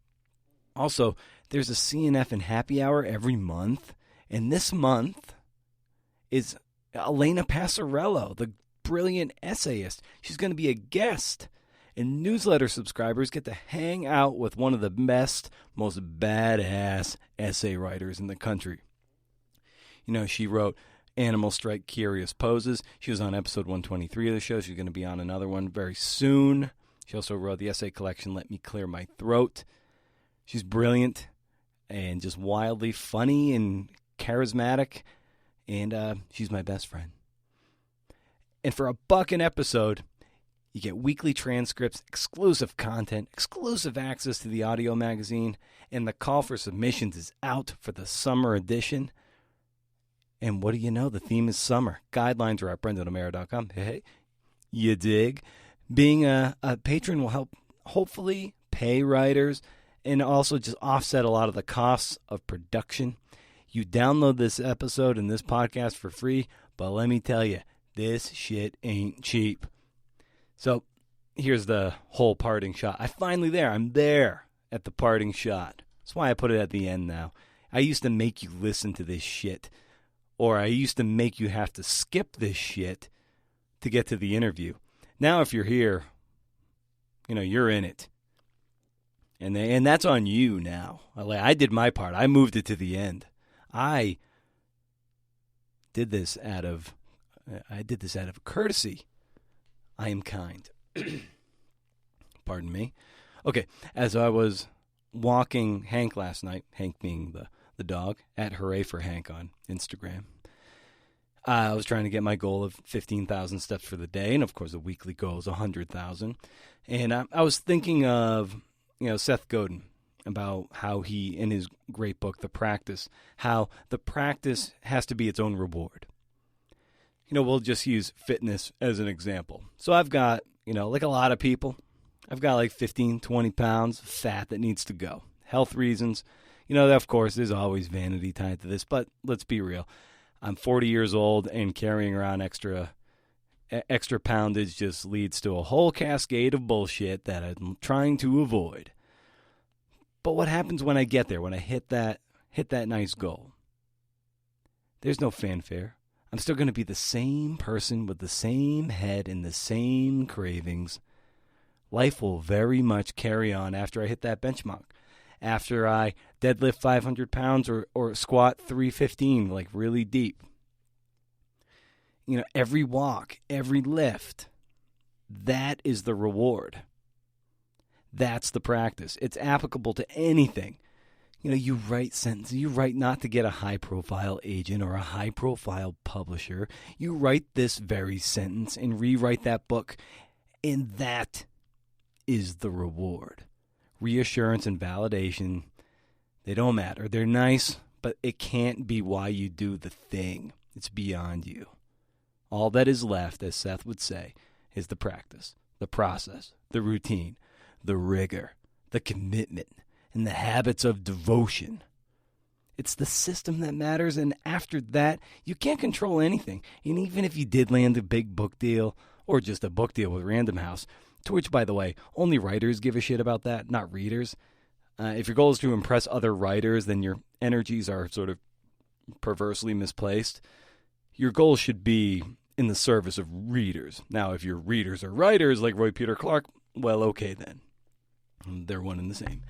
Speaker 2: Also, there's a CNF and happy hour every month. And this month is Elena Passarello, the brilliant essayist. She's going to be a guest. And newsletter subscribers get to hang out with one of the best, most badass essay writers in the country. She wrote Animals Strike Curious Poses. She was on episode 123 of the show. She's going to be on another one very soon. She also wrote the essay collection, Let Me Clear My Throat. She's brilliant and just wildly funny and charismatic. And she's my best friend. And for $1 an episode, you get weekly transcripts, exclusive content, exclusive access to the audio magazine, and the call for submissions is out for the summer edition. And what do you know? The theme is summer. Guidelines are at brendanamaro.com. Hey, you dig? Being a patron will help hopefully pay writers and also just offset a lot of the costs of production. You download this episode and this podcast for free, but let me tell you, this shit ain't cheap. So here's the whole parting shot. I'm there at the parting shot. That's why I put it at the end now. I used to make you listen to this shit. Or I used to make you have to skip this shit to get to the interview. Now if you're here, you're in it. And that's on you now. I did my part. I moved it to the end. I did this out of courtesy. I am kind. Pardon me. Okay, as I was walking Hank last night, Hank being the dog, at Hooray for Hank on Instagram, I was trying to get my goal of 15,000 steps for the day, and of course the weekly goal is 100,000. And I was thinking of, Seth Godin, about how he, in his great book, The Practice, how the practice has to be its own reward. We'll just use fitness as an example. So I've got, like a lot of people, I've got like 15, 20 pounds of fat that needs to go. Health reasons. Of course, there's always vanity tied to this, but let's be real. I'm 40 years old, and carrying around extra poundage just leads to a whole cascade of bullshit that I'm trying to avoid. But what happens when I get there, when I hit that nice goal? There's no fanfare. I'm still going to be the same person with the same head and the same cravings. Life will very much carry on after I hit that benchmark. After I deadlift 500 pounds or squat 315, like really deep. Every walk, every lift, that is the reward. That's the practice. It's applicable to anything. You write sentences. You write not to get a high-profile agent or a high-profile publisher. You write this very sentence and rewrite that book, and that is the reward. Reassurance and validation, they don't matter. They're nice, but it can't be why you do the thing. It's beyond you. All that is left, as Seth would say, is the practice, the process, the routine, the rigor, the commitment, and the habits of devotion. It's the system that matters, and after that, you can't control anything. And even if you did land a big book deal, or just a book deal with Random House, to which, by the way, only writers give a shit about that, not readers. If your goal is to impress other writers, then your energies are sort of perversely misplaced. Your goal should be in the service of readers. Now, if your readers are writers like Roy Peter Clark, well, okay then. They're one and the same.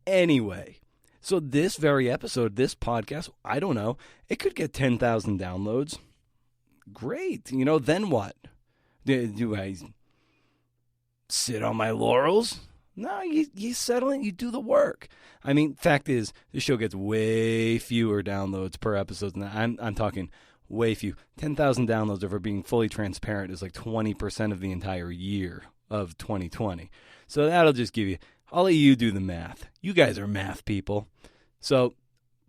Speaker 2: Anyway, so this very episode, this podcast, I don't know, it could get 10,000 downloads. Great. Then what? Do I sit on my laurels? No, you settle it, you do the work. I mean, fact is, this show gets way fewer downloads per episode. And I'm talking way few. 10,000 downloads, if we're being fully transparent, is like 20% of the entire year of 2020. So that'll just give you, I'll let you do the math. You guys are math people. So,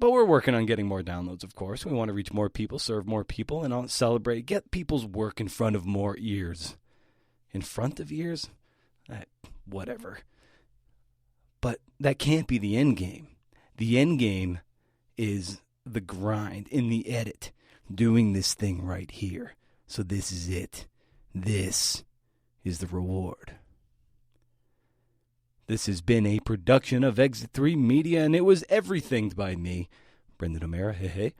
Speaker 2: but we're working on getting more downloads, of course. We want to reach more people, serve more people, and I'll celebrate, get people's work in front of more ears. In front of ears? Whatever. But that can't be the end game. The end game is the grind in the edit, doing this thing right here. So this is it. This is the reward. This has been a production of Exit 3 Media, and it was everything by me, Brendan O'Mara. Hey.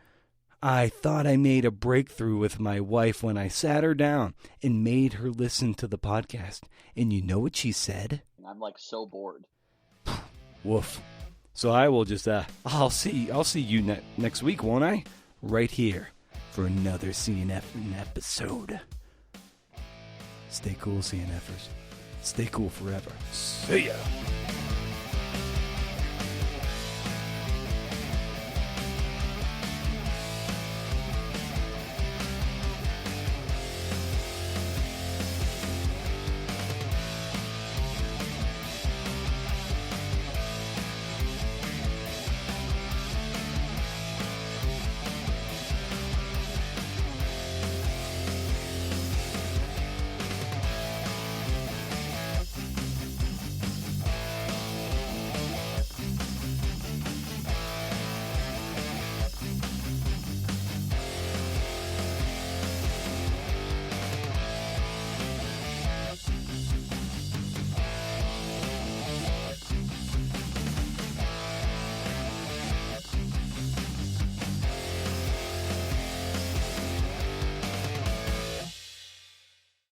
Speaker 2: I thought I made a breakthrough with my wife when I sat her down and made her listen to the podcast. And you know what she said?
Speaker 1: I'm like so bored.
Speaker 2: Woof. So I will just, I'll see you next week, won't I? Right here for another CNF episode. Stay cool, CNFers. Stay cool forever. See ya.